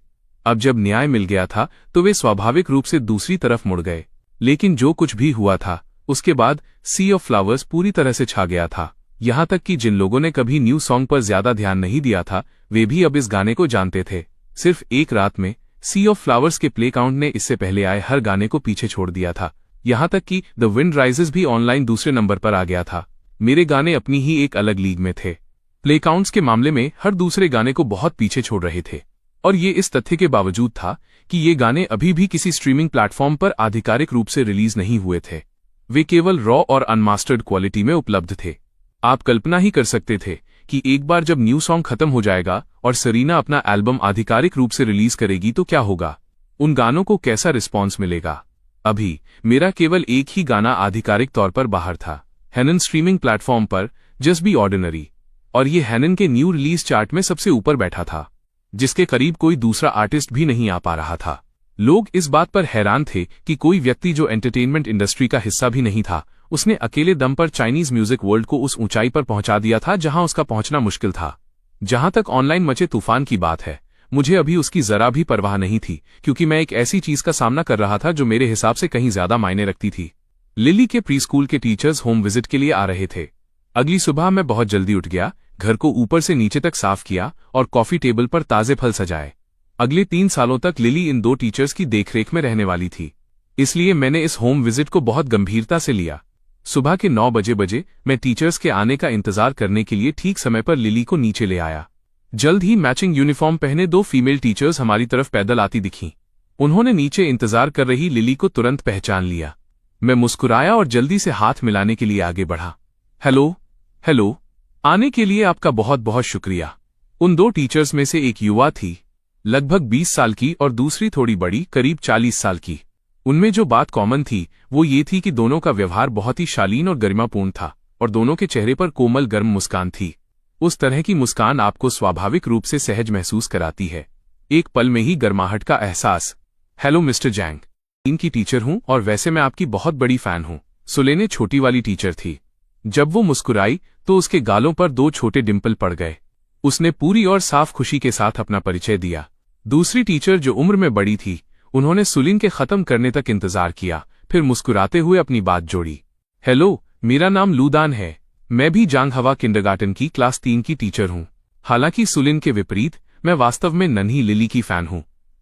अब जब न्याय मिल गया था तो वे स्वाभाविक रूप से दूसरी तरफ मुड़ गए। लेकिन जो कुछ भी हुआ था उसके बाद सी ऑफ फ्लावर्स पूरी तरह से छा गया था। यहां तक कि जिन लोगों ने कभी न्यू सॉन्ग पर ज्यादा ध्यान नहीं दिया था वे भी अब इस गाने को जानते थे। सिर्फ एक रात में सी ऑफ फ्लावर्स के प्ले काउंट ने इससे पहले आए हर गाने को पीछे छोड़ दिया था। यहां तक कि द विंड राइजेस भी ऑनलाइन दूसरे नंबर पर आ गया था। मेरे गाने अपनी ही एक अलग लीग में थे। प्ले काउंट्स के मामले में हर दूसरे गाने को बहुत पीछे छोड़ रहे थे और ये इस तथ्य के बावजूद था कि ये गाने अभी भी किसी स्ट्रीमिंग प्लेटफॉर्म पर आधिकारिक रूप से रिलीज नहीं हुए थे। वे केवल रॉ और अनमास्टर्ड क्वालिटी में उपलब्ध थे। आप कल्पना ही कर सकते थे कि एक बार जब न्यू सॉन्ग खत्म हो जाएगा और सेरेना अपना एल्बम आधिकारिक रूप से रिलीज करेगी तो क्या होगा, उन गानों को कैसा रिस्पॉन्स मिलेगा। अभी मेरा केवल एक ही गाना आधिकारिक तौर पर बाहर था, हैनन स्ट्रीमिंग प्लेटफॉर्म पर, जस्ट बी ऑर्डिनरी, और ये हैनन के न्यू रिलीज चार्ट में सबसे ऊपर बैठा था, जिसके करीब कोई दूसरा आर्टिस्ट भी नहीं आ पा रहा था। लोग इस बात पर हैरान थे कि कोई व्यक्ति जो एंटरटेनमेंट इंडस्ट्री का हिस्सा भी नहीं था, उसने अकेले दम पर चाइनीज म्यूजिक वर्ल्ड को उस ऊंचाई पर पहुंचा दिया था जहां उसका पहुंचना मुश्किल था। जहां तक ऑनलाइन मचे तूफान की बात है, मुझे अभी उसकी जरा भी परवाह नहीं थी, क्योंकि मैं एक ऐसी चीज का सामना कर रहा था जो मेरे हिसाब से कहीं ज्यादा मायने रखती थी। लिली के प्री स्कूल के टीचर्स होम विजिट के लिए आ रहे थे। अगली सुबह मैं बहुत जल्दी उठ गया, घर को ऊपर से नीचे तक साफ किया और कॉफी टेबल पर ताजे फल सजाए। अगले 3 सालों तक लिली इन 2 टीचर्स की देखरेख में रहने वाली थी, इसलिए मैंने इस होम विजिट को बहुत गंभीरता से लिया। सुबह के 9 बजे मैं टीचर्स के आने का इंतजार करने के लिए ठीक समय पर लिली को नीचे ले आया। जल्द ही मैचिंग यूनिफॉर्म पहने 2 फीमेल टीचर्स हमारी तरफ पैदल आती दिखीं। उन्होंने नीचे इंतजार कर रही लिली को तुरंत पहचान लिया। मैं मुस्कुराया और जल्दी से हाथ मिलाने के लिए आगे बढ़ा। हेलो हेलो, आने के लिए आपका बहुत बहुत शुक्रिया। उन 2 टीचर्स में से एक युवा थी, लगभग 20 साल की, और दूसरी थोड़ी बड़ी, करीब 40 साल की। उनमें जो बात कॉमन थी वो ये थी कि दोनों का व्यवहार बहुत ही शालीन और गरिमापूर्ण था और दोनों के चेहरे पर कोमल गर्म मुस्कान थी। उस तरह की मुस्कान आपको स्वाभाविक रूप से सहज महसूस कराती है, एक पल में ही गर्माहट का एहसास। हेलो मिस्टर जैंग, इनकी टीचर हूं और वैसे मैं आपकी बहुत बड़ी फैन हूं। सुलेने छोटी वाली टीचर थी। जब वो मुस्कुराई तो उसके गालों पर 2 छोटे डिंपल पड़ गए। उसने पूरी और साफ खुशी के साथ अपना परिचय दिया। दूसरी टीचर जो उम्र में बड़ी थी, उन्होंने सुलिन के खत्म करने तक इंतजार किया, फिर मुस्कुराते हुए अपनी बात जोड़ी। हेलो, मेरा नाम लूदान है। मैं भी जांगहवा किंडरगार्टन की क्लास 3 की टीचर हूं। हालांकि सुलिन के विपरीत मैं वास्तव में नन्ही लिली की फैन हूं।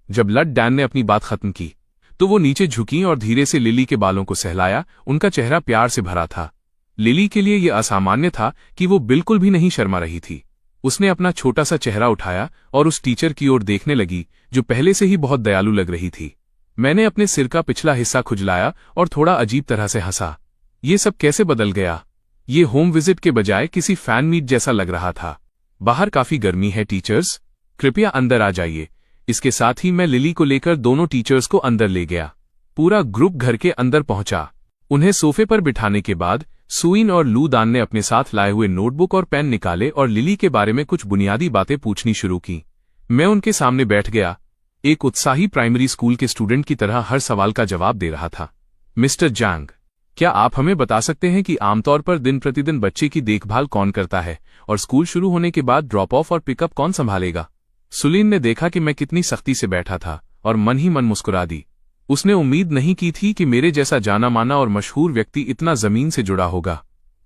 जब लड डैन ने अपनी बात खत्म की तो वो नीचे झुकी और धीरे से लिली के बालों को सहलाया। उनका चेहरा प्यार से भरा था। लिली के लिए यह असामान्य था कि वो बिल्कुल भी नहीं शर्मा रही थी। उसने अपना छोटा सा चेहरा उठाया और उस टीचर की ओर देखने लगी जो पहले से ही बहुत दयालु लग रही थी। मैंने अपने सिर का पिछला हिस्सा खुजलाया और थोड़ा अजीब तरह से हंसा। ये सब कैसे बदल गया? ये होम विजिट के बजाय किसी फैन मीट जैसा लग रहा था। बाहर काफी गर्मी है टीचर्स, कृपया अंदर आ जाइए। इसके साथ ही मैं लिली को लेकर दोनों टीचर्स को अंदर ले गया। पूरा ग्रुप घर के अंदर पहुंचा। उन्हें सोफे पर बिठाने के बाद सुइन और लूदान ने अपने साथ लाए हुए नोटबुक और पेन निकाले और लिली के बारे में कुछ बुनियादी बातें पूछनी शुरू की। मैं उनके सामने बैठ गया, एक उत्साही प्राइमरी स्कूल के स्टूडेंट की तरह हर सवाल का जवाब दे रहा था। मिस्टर जैंग, क्या आप हमें बता सकते हैं कि आमतौर पर दिन प्रतिदिन बच्चे की देखभाल कौन करता है और स्कूल शुरू होने के बाद ड्रॉप ऑफ और पिकअप कौन संभालेगा? सुलिन ने देखा कि मैं कितनी सख्ती से बैठा था और मन ही मन मुस्कुरा दी। उसने उम्मीद नहीं की थी कि मेरे जैसा जाना माना और मशहूर व्यक्ति इतना जमीन से जुड़ा होगा।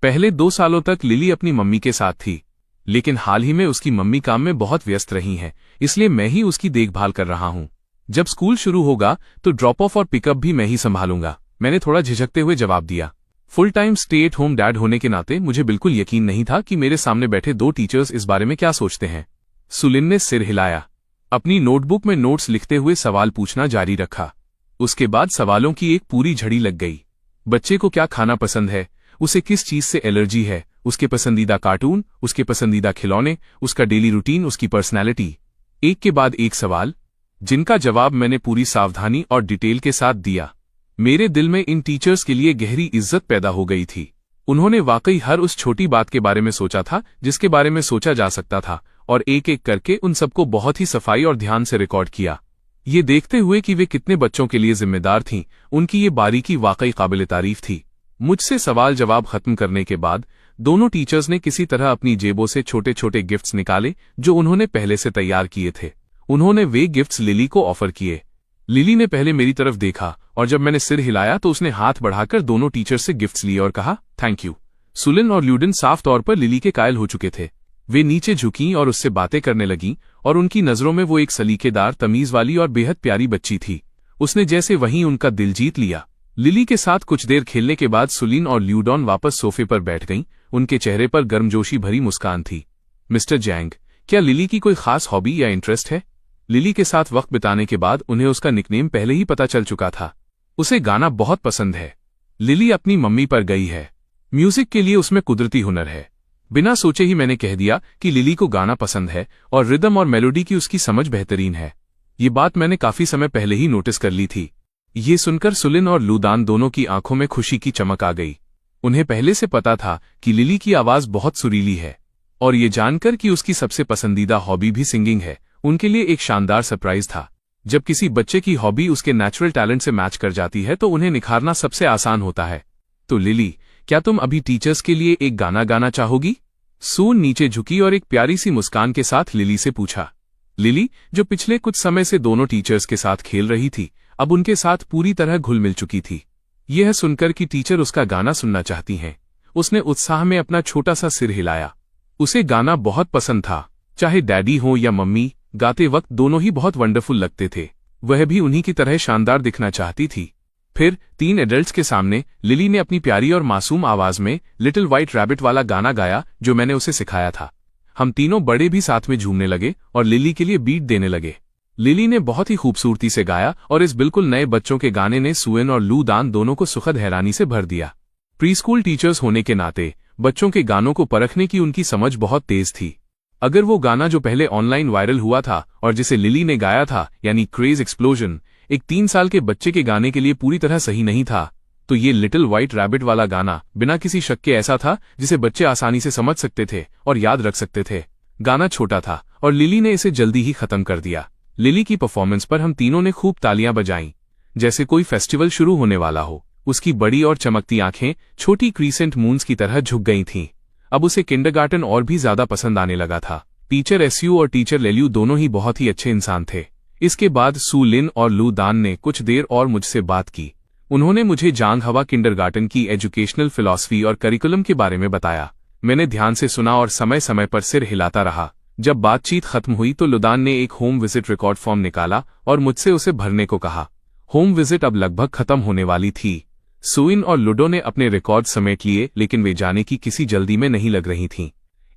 पहले 2 सालों तक लिली अपनी मम्मी के साथ थी, लेकिन हाल ही में उसकी मम्मी काम में बहुत व्यस्त रही हैं, इसलिए मैं ही उसकी देखभाल कर रहा हूं। जब स्कूल शुरू होगा तो ड्रॉप ऑफ और पिकअप भी मैं ही संभालूंगा, मैंने थोड़ा झिझकते हुए जवाब दिया। Full time stay at home dad होने के नाते मुझे बिल्कुल यकीन नहीं था कि मेरे सामने बैठे 2 टीचर्स इस बारे में क्या सोचते हैं। सुलिन ने सिर हिलाया, अपनी नोटबुक में नोट्स लिखते हुए सवाल पूछना जारी रखा। उसके बाद सवालों की एक पूरी झड़ी लग गई। बच्चे को क्या खाना पसंद है, उसे किस चीज से एलर्जी है, उसके पसंदीदा कार्टून, उसके पसंदीदा खिलौने, उसका डेली रूटीन, उसकी पर्सनैलिटी। एक के बाद एक सवाल, जिनका जवाब मैंने पूरी सावधानी और डिटेल के साथ दिया। मेरे दिल में इन टीचर्स के लिए गहरी इज्जत पैदा हो गई थी। उन्होंने वाकई हर उस छोटी बात के बारे में सोचा था जिसके बारे में सोचा जा सकता था, और एक एक करके उन सबको बहुत ही सफाई और ध्यान से रिकॉर्ड किया। ये देखते हुए कि वे कितने बच्चों के लिए जिम्मेदार थीं, उनकी ये बारीकी वाकई काबिल तारीफ थी। मुझसे सवाल जवाब खत्म करने के बाद दोनों टीचर्स ने किसी तरह अपनी जेबों से छोटे छोटे गिफ्ट्स निकाले जो उन्होंने पहले से तैयार किए थे। उन्होंने वे गिफ्ट्स लिली को ऑफर किए। लिली ने पहले मेरी तरफ देखा और जब मैंने सिर हिलाया तो उसने हाथ बढ़ाकर दोनों टीचर्स से गिफ्ट्स लिए और कहा, थैंक यू। सुलिन और ल्यूडन साफ तौर पर लिली के कायल हो चुके थे। वे नीचे झुकीं और उससे बातें करने लगीं और उनकी नजरों में वो एक सलीकेदार, तमीज वाली और बेहद प्यारी बच्ची थी। उसने जैसे वहीं उनका दिल जीत लिया। लिली के साथ कुछ देर खेलने के बाद सुलिन और ल्यूडॉन वापस सोफे पर बैठ गईं। उनके चेहरे पर गर्मजोशी भरी मुस्कान थी। मिस्टर जैंग, क्या लिली की कोई खास हॉबी या इंटरेस्ट है? लिली के साथ वक्त बिताने के बाद उन्हें उसका निकनेम पहले ही पता चल चुका था। उसे गाना बहुत पसंद है। लिली अपनी मम्मी पर गई है। म्यूजिक के लिए उसमें कुदरती हुनर है। बिना सोचे ही मैंने कह दिया कि लिली को गाना पसंद है और रिदम और मेलोडी की उसकी समझ बेहतरीन है। ये बात मैंने काफी समय पहले ही नोटिस कर ली थी। ये सुनकर सुलिन और लूदान दोनों की आंखों में खुशी की चमक आ गई। उन्हें पहले से पता था कि लिली की आवाज बहुत सुरीली है, और ये जानकर कि उसकी सबसे पसंदीदा हॉबी भी सिंगिंग है, उनके लिए एक शानदार सरप्राइज था। जब किसी बच्चे की हॉबी उसके नेचुरल टैलेंट से मैच कर जाती है तो उन्हें निखारना सबसे आसान होता है। तो लिली, क्या तुम अभी टीचर्स के लिए एक गाना गाना चाहोगी? सू नीचे झुकी और एक प्यारी सी मुस्कान के साथ लिली से पूछा। लिली, जो पिछले कुछ समय से दोनों टीचर्स के साथ खेल रही थी, अब उनके साथ पूरी तरह घुल मिल चुकी थी। यह सुनकर कि टीचर उसका गाना सुनना चाहती हैं, उसने उत्साह में अपना छोटा सा सिर हिलाया। उसे गाना बहुत पसंद था, चाहे डैडी हो या मम्मी, गाते वक्त दोनों ही बहुत वंडरफुल लगते थे। वह भी उन्हीं की तरह शानदार दिखना चाहती थी। फिर 3 एडल्ट्स के सामने लिली ने अपनी प्यारी और मासूम आवाज में लिटिल व्हाइट रैबिट वाला गाना गाया जो मैंने उसे सिखाया था। हम तीनों बड़े भी साथ में झूमने लगे और लिली के लिए बीट देने लगे। लिली ने बहुत ही खूबसूरती से गाया और इस बिल्कुल नए बच्चों के गाने ने सुएन और लू दान दोनों को सुखद हैरानी से भर दिया। प्रीस्कूल टीचर्स होने के नाते बच्चों के गानों को परखने की उनकी समझ बहुत तेज थी। अगर वो गाना जो पहले ऑनलाइन वायरल हुआ था और जिसे लिली ने गाया था, यानी क्रेज एक्सप्लोजन, एक 3 साल के बच्चे के गाने के लिए पूरी तरह सही नहीं था, तो ये लिटिल व्हाइट रैबिट वाला गाना बिना किसी शक के ऐसा था जिसे बच्चे आसानी से समझ सकते थे और याद रख सकते थे। गाना छोटा था और लिली ने इसे जल्दी ही खत्म कर दिया। लिली की परफॉर्मेंस पर हम तीनों ने खूब तालियां बजाईं, जैसे कोई फेस्टिवल शुरू होने वाला हो। उसकी बड़ी और चमकती आंखें छोटी क्रीसेंट मून्स की तरह झुक गई थीं। अब उसे किंडरगार्टन और भी ज्यादा पसंद आने लगा था। टीचर एसयू और टीचर लेल्यू दोनों ही बहुत ही अच्छे इंसान थे। इसके बाद सू लिन और लू दान ने कुछ देर और मुझसे बात की। उन्होंने मुझे जांग हवा किंडरगार्टन की एजुकेशनल फिलॉसफी और करिकुलम के बारे में बताया। मैंने ध्यान से सुना और समय समय पर सिर हिलाता रहा। जब बातचीत खत्म हुई तो लुदान ने एक होम विजिट रिकॉर्ड फॉर्म निकाला और मुझसे उसे भरने को कहा। होम विजिट अब लगभग खत्म होने वाली थी। सुइन और लुडो ने अपने रिकॉर्ड समेट लिए, लेकिन वे जाने की किसी जल्दी में नहीं लग रही थीं।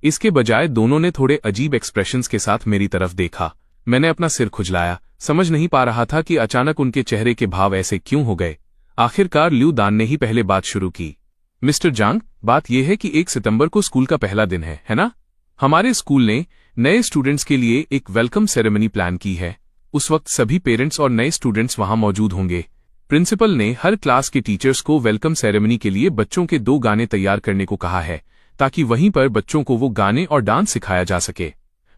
इसके बजाय दोनों ने थोड़े अजीब एक्सप्रेशंस के साथ मेरी तरफ देखा। मैंने अपना सिर खुजलाया, समझ नहीं पा रहा था कि अचानक उनके चेहरे के भाव ऐसे क्यों हो गए। आखिरकार ल्यू दान ने ही पहले बात शुरू की। मिस्टर जांग, बात यह है कि 1 सितंबर को स्कूल का पहला दिन है ना? हमारे स्कूल ने नए स्टूडेंट्स के लिए एक वेलकम सेरेमनी प्लान की है। उस वक्त सभी पेरेंट्स और नए स्टूडेंट्स वहां मौजूद होंगे। प्रिंसिपल ने हर क्लास के टीचर्स को वेलकम सेरेमनी के लिए बच्चों के 2 गाने तैयार करने को कहा है, ताकि वहीं पर बच्चों को वो गाने और डांस सिखाया जा सके।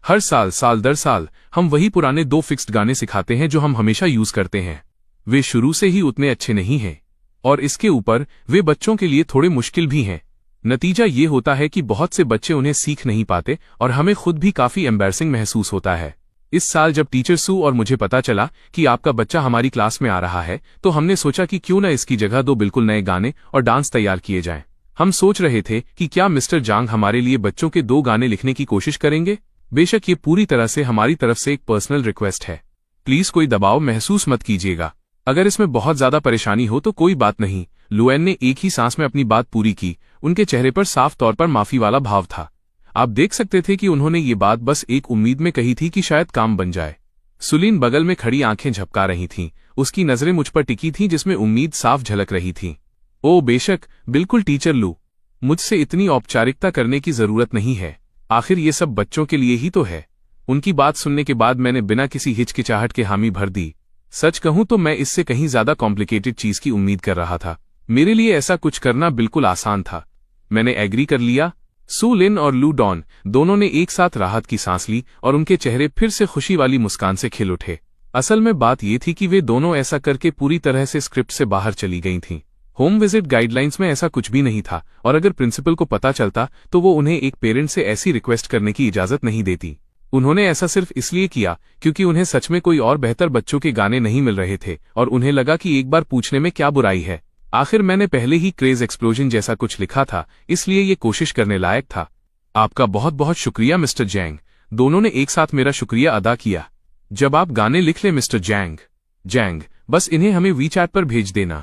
हर साल दर साल हम वही पुराने 2 फिक्स्ड गाने सिखाते हैं जो हम हमेशा यूज करते हैं। वे शुरू से ही उतने अच्छे नहीं हैं और इसके ऊपर वे बच्चों के लिए थोड़े मुश्किल भी हैं। नतीजा ये होता है कि बहुत से बच्चे उन्हें सीख नहीं पाते और हमें खुद भी काफी एम्बैरसिंग महसूस होता है। इस साल जब टीचर सू और मुझे पता चला कि आपका बच्चा हमारी क्लास में आ रहा है, तो हमने सोचा कि क्यों न इसकी जगह 2 बिल्कुल नए गाने और डांस तैयार किए जाएं। हम सोच रहे थे कि क्या मिस्टर जांग हमारे लिए बच्चों के 2 गाने लिखने की कोशिश करेंगे। बेशक ये पूरी तरह से हमारी तरफ से एक पर्सनल रिक्वेस्ट है। प्लीज कोई दबाव महसूस मत कीजिएगा। अगर इसमें बहुत ज्यादा परेशानी हो तो कोई बात नहीं। लुएन ने एक ही सांस में अपनी बात पूरी की। उनके चेहरे पर साफ तौर पर माफी वाला भाव था। आप देख सकते थे कि उन्होंने ये बात बस एक उम्मीद में कही थी कि शायद काम बन जाए। सुलीन बगल में खड़ी आंखें झपका रही थीं। उसकी नजरें मुझ पर टिकी थीं, जिसमें उम्मीद साफ झलक रही थी। ओ बेशक, बिल्कुल टीचर लू, मुझसे इतनी औपचारिकता करने की जरूरत नहीं है। आखिर ये सब बच्चों के लिए ही तो है। उनकी बात सुनने के बाद मैंने बिना किसी हिचकिचाहट के हामी भर दी। सच कहूं तो मैं इससे कहीं ज्यादा कॉम्प्लिकेटेड चीज की उम्मीद कर रहा था। मेरे लिए ऐसा कुछ करना बिल्कुल आसान था। मैंने एग्री कर लिया। सू लिन और लू डॉन दोनों ने एक साथ राहत की सांस ली और उनके चेहरे फिर से खुशी वाली मुस्कान से खिल उठे। असल में बात ये थी कि वे दोनों ऐसा करके पूरी तरह से स्क्रिप्ट से बाहर चली गई थीं। होम विजिट गाइडलाइंस में ऐसा कुछ भी नहीं था और अगर प्रिंसिपल को पता चलता तो वो उन्हें एक पेरेंट से ऐसी रिक्वेस्ट करने की इजाजत नहीं देती। उन्होंने ऐसा सिर्फ इसलिए किया क्योंकि उन्हें सच में कोई और बेहतर बच्चों के गाने नहीं मिल रहे थे और उन्हें लगा कि एक बार पूछने में क्या बुराई है। आखिर मैंने पहले ही क्रेज एक्सप्लोजन जैसा कुछ लिखा था, इसलिए ये कोशिश करने लायक था। आपका बहुत बहुत शुक्रिया मिस्टर जैंग। दोनों ने एक साथ मेरा शुक्रिया अदा किया। जब आप गाने लिख ले मिस्टर जैंग, बस इन्हें हमें वीचैट पर भेज देना।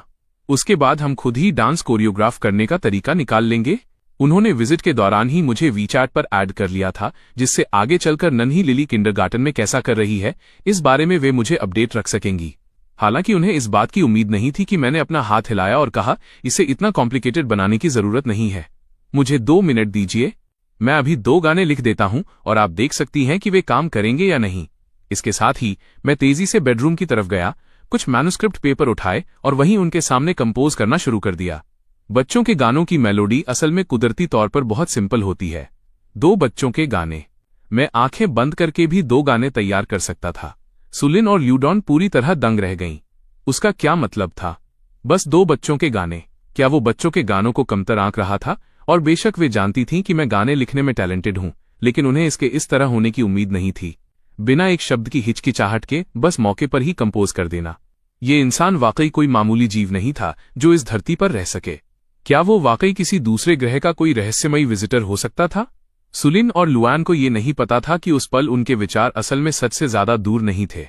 उसके बाद हम खुद ही डांस कोरियोग्राफ करने का तरीका निकाल लेंगे। उन्होंने विजिट के दौरान ही मुझे वीचैट पर ऐड कर लिया था, जिससे आगे चलकर नन्ही लिली किंडरगार्टन में कैसा कर रही है इस बारे में वे मुझे अपडेट रख सकेंगी। हालांकि उन्हें इस बात की उम्मीद नहीं थी कि मैंने अपना हाथ हिलाया और कहा, इसे इतना कॉम्प्लिकेटेड बनाने की जरूरत नहीं है। मुझे 2 मिनट दीजिए, मैं अभी 2 गाने लिख देता हूं और आप देख सकती हैं कि वे काम करेंगे या नहीं। इसके साथ ही मैं तेजी से बेडरूम की तरफ गया, कुछ मैन्युस्क्रिप्ट पेपर उठाए और वहीं उनके सामने कंपोज करना शुरू कर दिया। बच्चों के गानों की मेलोडी असल में कुदरती तौर पर बहुत सिंपल होती है। 2 बच्चों के गाने। मैं आंखें बंद करके भी 2 गाने तैयार कर सकता था। सुलिन और ल्यूडॉन पूरी तरह दंग रह गईं। उसका क्या मतलब था? बस 2 बच्चों के गाने। क्या वो बच्चों के गानों को कमतर आंक रहा था? और बेशक वे जानती थीं कि मैं गाने लिखने में टैलेंटेड हूं, लेकिन उन्हें इसके इस तरह होने की उम्मीद नहीं थी। बिना एक शब्द की हिचकिचाहट के बस मौके पर ही कंपोज कर देना। ये इंसान वाकई कोई मामूली जीव नहीं था जो इस धरती पर रह सके। क्या वो वाकई किसी दूसरे ग्रह का कोई रहस्यमयी विजिटर हो सकता था? सुलिन और लुआन को ये नहीं पता था कि उस पल उनके विचार असल में सच से ज्यादा दूर नहीं थे।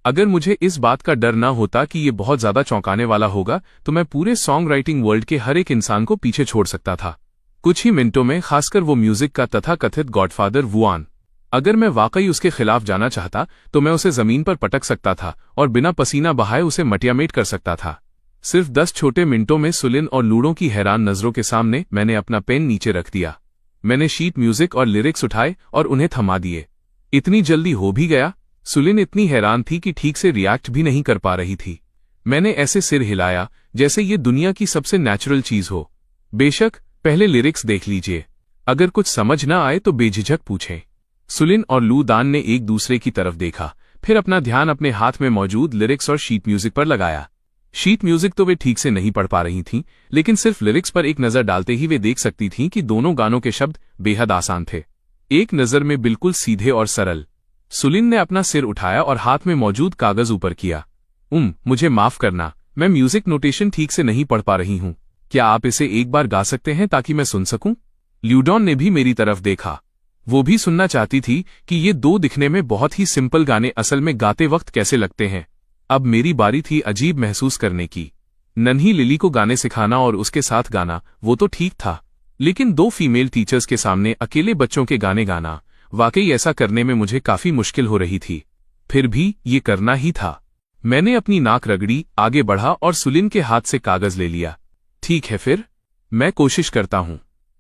अगर मुझे इस बात का डर न होता कि ये बहुत ज्यादा चौंकाने वाला होगा, तो मैं पूरे सॉन्ग राइटिंग वर्ल्ड के हर एक इंसान को पीछे छोड़ सकता था। कुछ ही मिनटों में, खासकर वो म्यूजिक का तथाकथित गॉडफादर वुआन। अगर मैं वाकई उसके खिलाफ जाना चाहता तो मैं उसे जमीन पर पटक सकता था और बिना पसीना बहाए उसे मटियामेट कर सकता था। सिर्फ 10 छोटे मिनटों में सुलिन और लूडो की हैरान नजरों के सामने मैंने अपना पेन नीचे रख दिया। मैंने शीट म्यूजिक और लिरिक्स उठाए और उन्हें थमा दिए। इतनी जल्दी हो भी गया? सुलिन इतनी हैरान थी कि ठीक से रिएक्ट भी नहीं कर पा रही थी। मैंने ऐसे सिर हिलाया जैसे ये दुनिया की सबसे नेचुरल चीज हो। बेशक, पहले लिरिक्स देख लीजिए। अगर कुछ समझ ना आए तो बेझिझक पूछें। सुलिन और लू दान ने एक दूसरे की तरफ देखा, फिर अपना ध्यान अपने हाथ में मौजूद लिरिक्स और शीट म्यूजिक पर लगाया। शीट म्यूजिक तो वे ठीक से नहीं पढ़ पा रही थीं, लेकिन सिर्फ लिरिक्स पर एक नजर डालते ही वे देख सकती थीं कि दोनों गानों के शब्द बेहद आसान थे, एक नजर में बिल्कुल सीधे और सरल। सुलिन ने अपना सिर उठाया और हाथ में मौजूद कागज ऊपर किया। मुझे माफ करना, मैं म्यूजिक नोटेशन ठीक से नहीं पढ़ पा रही हूं। क्या आप इसे एक बार गा सकते हैं ताकि मैं सुन सकूं? ल्यूडॉन ने भी मेरी तरफ देखा। वो भी सुनना चाहती थी कि ये 2 दिखने में बहुत ही सिंपल गाने असल में गाते वक्त कैसे लगते हैं। अब मेरी बारी थी अजीब महसूस करने की। नन्ही लिली को गाने सिखाना और उसके साथ गाना, वो तो ठीक था, लेकिन 2 फीमेल टीचर्स के सामने अकेले बच्चों के गाने गाना, वाकई ऐसा करने में मुझे काफी मुश्किल हो रही थी। फिर भी ये करना ही था। मैंने अपनी नाक रगड़ी, आगे बढ़ा और सुलिन के हाथ से कागज ले लिया। ठीक है, फिर मैं कोशिश करता हूं।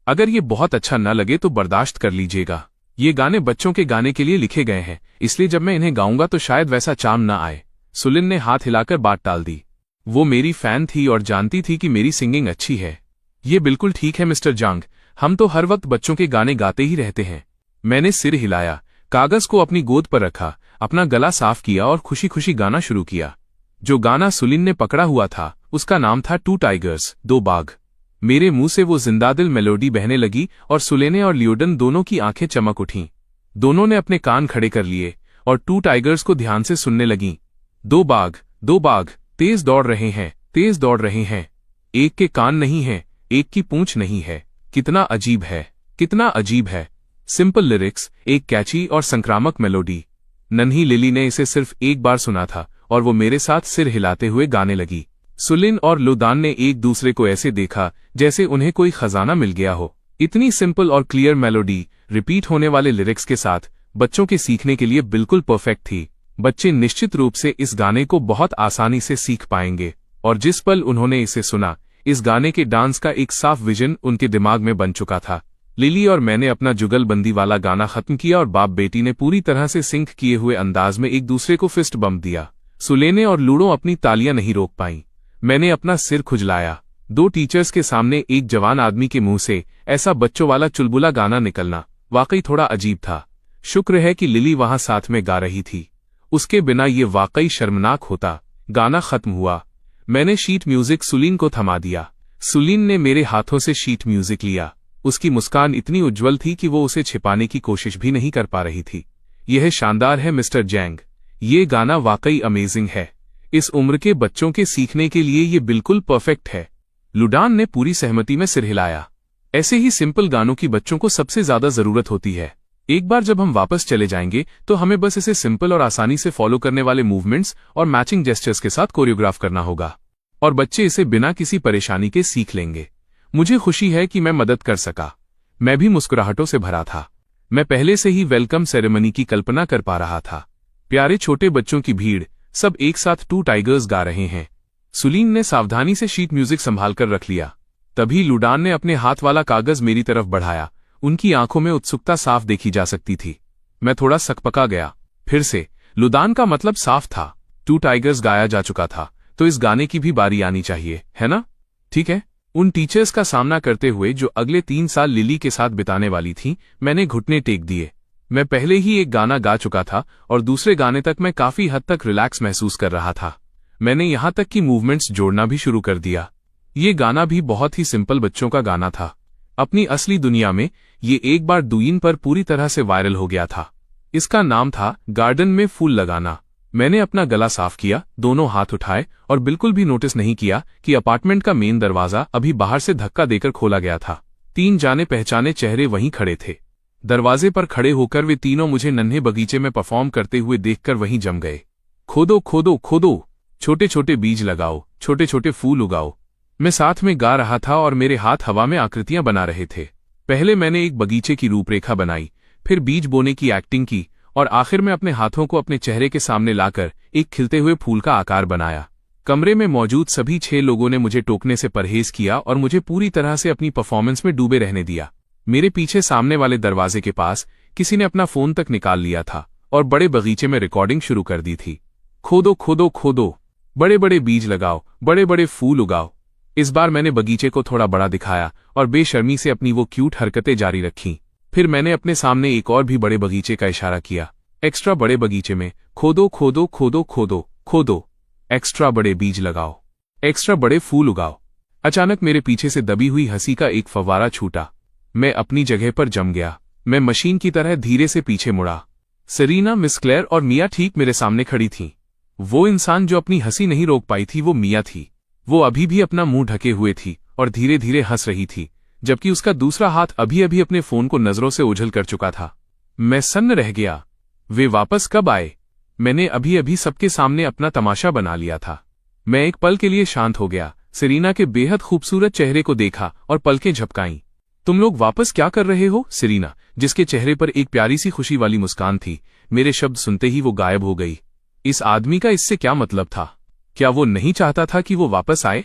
अगर ये बहुत अच्छा न लगे तो बर्दाश्त कर लीजिएगा। ये गाने बच्चों के गाने के लिए लिखे गए हैं, इसलिए जब मैं इन्हें गाऊंगा तो शायद वैसा चार्म न आए। सुलिन ने हाथ हिलाकर बात टाल दी। वो मेरी फैन थी और जानती थी कि मेरी सिंगिंग अच्छी है। ये बिल्कुल ठीक है मिस्टर जांग, हम तो हर वक्त बच्चों के गाने गाते ही रहते हैं। मैंने सिर हिलाया, कागज को अपनी गोद पर रखा, अपना गला साफ किया और खुशी खुशी गाना शुरू किया। जो गाना सुलिन ने पकड़ा हुआ था उसका नाम था 2 टाइगर्स 2 बाघ। मेरे मुंह से वो जिंदादिल मेलोडी बहने लगी और सुलेने और लियोडन दोनों की आंखें चमक उठीं। दोनों ने अपने कान खड़े कर लिए और 2 टाइगर्स को ध्यान से सुनने लगीं। 2 बाघ तेज दौड़ रहे हैं, तेज दौड़ रहे हैं। एक के कान नहीं है, एक की पूंछ नहीं है। कितना अजीब है, कितना अजीब है। सिंपल लिरिक्स, एक कैची और संक्रामक मेलोडी। नन्ही लिली ने इसे सिर्फ एक बार सुना था और वो मेरे साथ सिर हिलाते हुए गाने लगी। सुलिन और लुदान ने एक दूसरे को ऐसे देखा जैसे उन्हें कोई खजाना मिल गया हो। इतनी सिंपल और क्लियर मेलोडी, रिपीट होने वाले लिरिक्स के साथ, बच्चों के सीखने के लिए बिल्कुल परफेक्ट थी। बच्चे निश्चित रूप से इस गाने को बहुत आसानी से सीख पाएंगे। और जिस पल उन्होंने इसे सुना, इस गाने के डांस का एक साफ विजन उनके दिमाग में बन चुका था। लिली और मैंने अपना जुगलबंदी वाला गाना खत्म किया और बाप बेटी ने पूरी तरह से सिंक किए हुए अंदाज में एक दूसरे को फिस्ट बम्प दिया। सुलेने और लूडो अपनी तालियां नहीं रोक पाईं। मैंने अपना सिर खुजलाया। 2 टीचर्स के सामने एक जवान आदमी के मुंह से ऐसा बच्चों वाला चुलबुला गाना निकलना वाकई थोड़ा अजीब था। शुक्र है कि लिली वहां साथ में गा रही थी, उसके बिना ये वाकई शर्मनाक होता। गाना खत्म हुआ। मैंने शीट म्यूजिक सुलीन को थमा दिया। सुलीन ने मेरे हाथों से शीट म्यूजिक लिया। उसकी मुस्कान इतनी उज्जवल थी कि वो उसे छिपाने की कोशिश भी नहीं कर पा रही थी। यह शानदार है मिस्टर जैंग, ये गाना वाकई अमेजिंग है। इस उम्र के बच्चों के सीखने के लिए ये बिल्कुल परफेक्ट है। लुडान ने पूरी सहमति में सिर हिलाया। ऐसे ही सिंपल गानों की बच्चों को सबसे ज्यादा जरूरत होती है। एक बार जब हम वापस चले जाएंगे तो हमें बस इसे सिंपल और आसानी से फॉलो करने वाले मूवमेंट्स और मैचिंग जेस्चर्स के साथ कोरियोग्राफ करना होगा, और बच्चे इसे बिना किसी परेशानी के सीख लेंगे। मुझे खुशी है कि मैं मदद कर सका। मैं भी मुस्कुराहटों से भरा था। मैं पहले से ही वेलकम सेरेमनी की कल्पना कर पा रहा था। प्यारे छोटे बच्चों की भीड़, सब एक साथ 2 टाइगर्स गा रहे हैं। सुलीन ने सावधानी से शीट म्यूजिक संभाल कर रख लिया। तभी लुडान ने अपने हाथ वाला कागज मेरी तरफ बढ़ाया। उनकी आंखों में उत्सुकता साफ देखी जा सकती थी। मैं थोड़ा सकपका गया। फिर से लुदान का मतलब साफ था। 2 टाइगर्स गाया जा चुका था, तो इस गाने की भी बारी आनी चाहिए, है ना? ठीक है। उन टीचर्स का सामना करते हुए जो अगले 3 साल लिली के साथ बिताने वाली थीं, मैंने घुटने टेक दिए। मैं पहले ही एक गाना गा चुका था और दूसरे गाने तक मैं काफी हद तक रिलैक्स महसूस कर रहा था। मैंने यहां तक कि मूवमेंट्स जोड़ना भी शुरू कर दिया। ये गाना भी बहुत ही सिंपल बच्चों का गाना था। अपनी असली दुनिया में ये एक बार डूइन पर पूरी तरह से वायरल हो गया था। इसका नाम था गार्डन में फूल लगाना। मैंने अपना गला साफ किया, दोनों हाथ उठाए और बिल्कुल भी नोटिस नहीं किया कि अपार्टमेंट का मेन दरवाजा अभी बाहर से धक्का देकर खोला गया था। 3 जाने पहचाने चेहरे वहीं खड़े थे। दरवाजे पर खड़े होकर वे तीनों मुझे नन्हे बगीचे में परफॉर्म करते हुए देखकर वहीं जम गए। खोदो खोदो खोदो, छोटे छोटे बीज लगाओ, छोटे छोटे फूल उगाओ। मैं साथ में गा रहा था और मेरे हाथ हवा में आकृतियां बना रहे थे। पहले मैंने एक बगीचे की रूपरेखा बनाई, फिर बीज बोने की एक्टिंग की और आखिर में अपने हाथों को अपने चेहरे के सामने लाकर एक खिलते हुए फूल का आकार बनाया। कमरे में मौजूद सभी 6 लोगों ने मुझे टोकने से परहेज किया और मुझे पूरी तरह से अपनी परफॉर्मेंस में डूबे रहने दिया। मेरे पीछे सामने वाले दरवाजे के पास किसी ने अपना फोन तक निकाल लिया था और बड़े बगीचे में रिकॉर्डिंग शुरू कर दी थी। खोदो खोदो खोदो, बड़े बड़े बीज लगाओ, बड़े बड़े फूल उगाओ। इस बार मैंने बगीचे को थोड़ा बड़ा दिखाया और बेशर्मी से अपनी वो क्यूट हरकतें जारी रखीं। फिर मैंने अपने सामने एक और भी बड़े बगीचे का इशारा किया। एक्स्ट्रा बड़े बगीचे में खोदो खोदो खोदो खोदो खोदो, एक्स्ट्रा बड़े बीज लगाओ, एक्स्ट्रा बड़े फूल उगाओ। अचानक मेरे पीछे से दबी हुई हंसी का एक फव्वारा छूटा। मैं अपनी जगह पर जम गया। मैं मशीन की तरह धीरे से पीछे मुड़ा। सेरीना, मिस क्लेयर और मिया ठीक मेरे सामने खड़ी थीं। वो इंसान जो अपनी हंसी नहीं रोक पाई थी वो मिया थी। वो अभी भी अपना मुंह ढके हुए थी और धीरे धीरे हंस रही थी, जबकि उसका दूसरा हाथ अभी अभी अपने फोन को नजरों से ओझल कर चुका था। मैं सन्न रह गया। वे वापस कब आए? मैंने अभी अभी सबके सामने अपना तमाशा बना लिया था। मैं एक पल के लिए शांत हो गया, सेरीना के बेहद खूबसूरत चेहरे को देखा और पलकें झपकाईं। तुम लोग वापस क्या कर रहे हो? सेरीना, जिसके चेहरे पर एक प्यारी सी खुशी वाली मुस्कान थी, मेरे शब्द सुनते ही वो गायब हो गई। इस आदमी का इससे क्या मतलब था? क्या वो नहीं चाहता था कि वो वापस आए?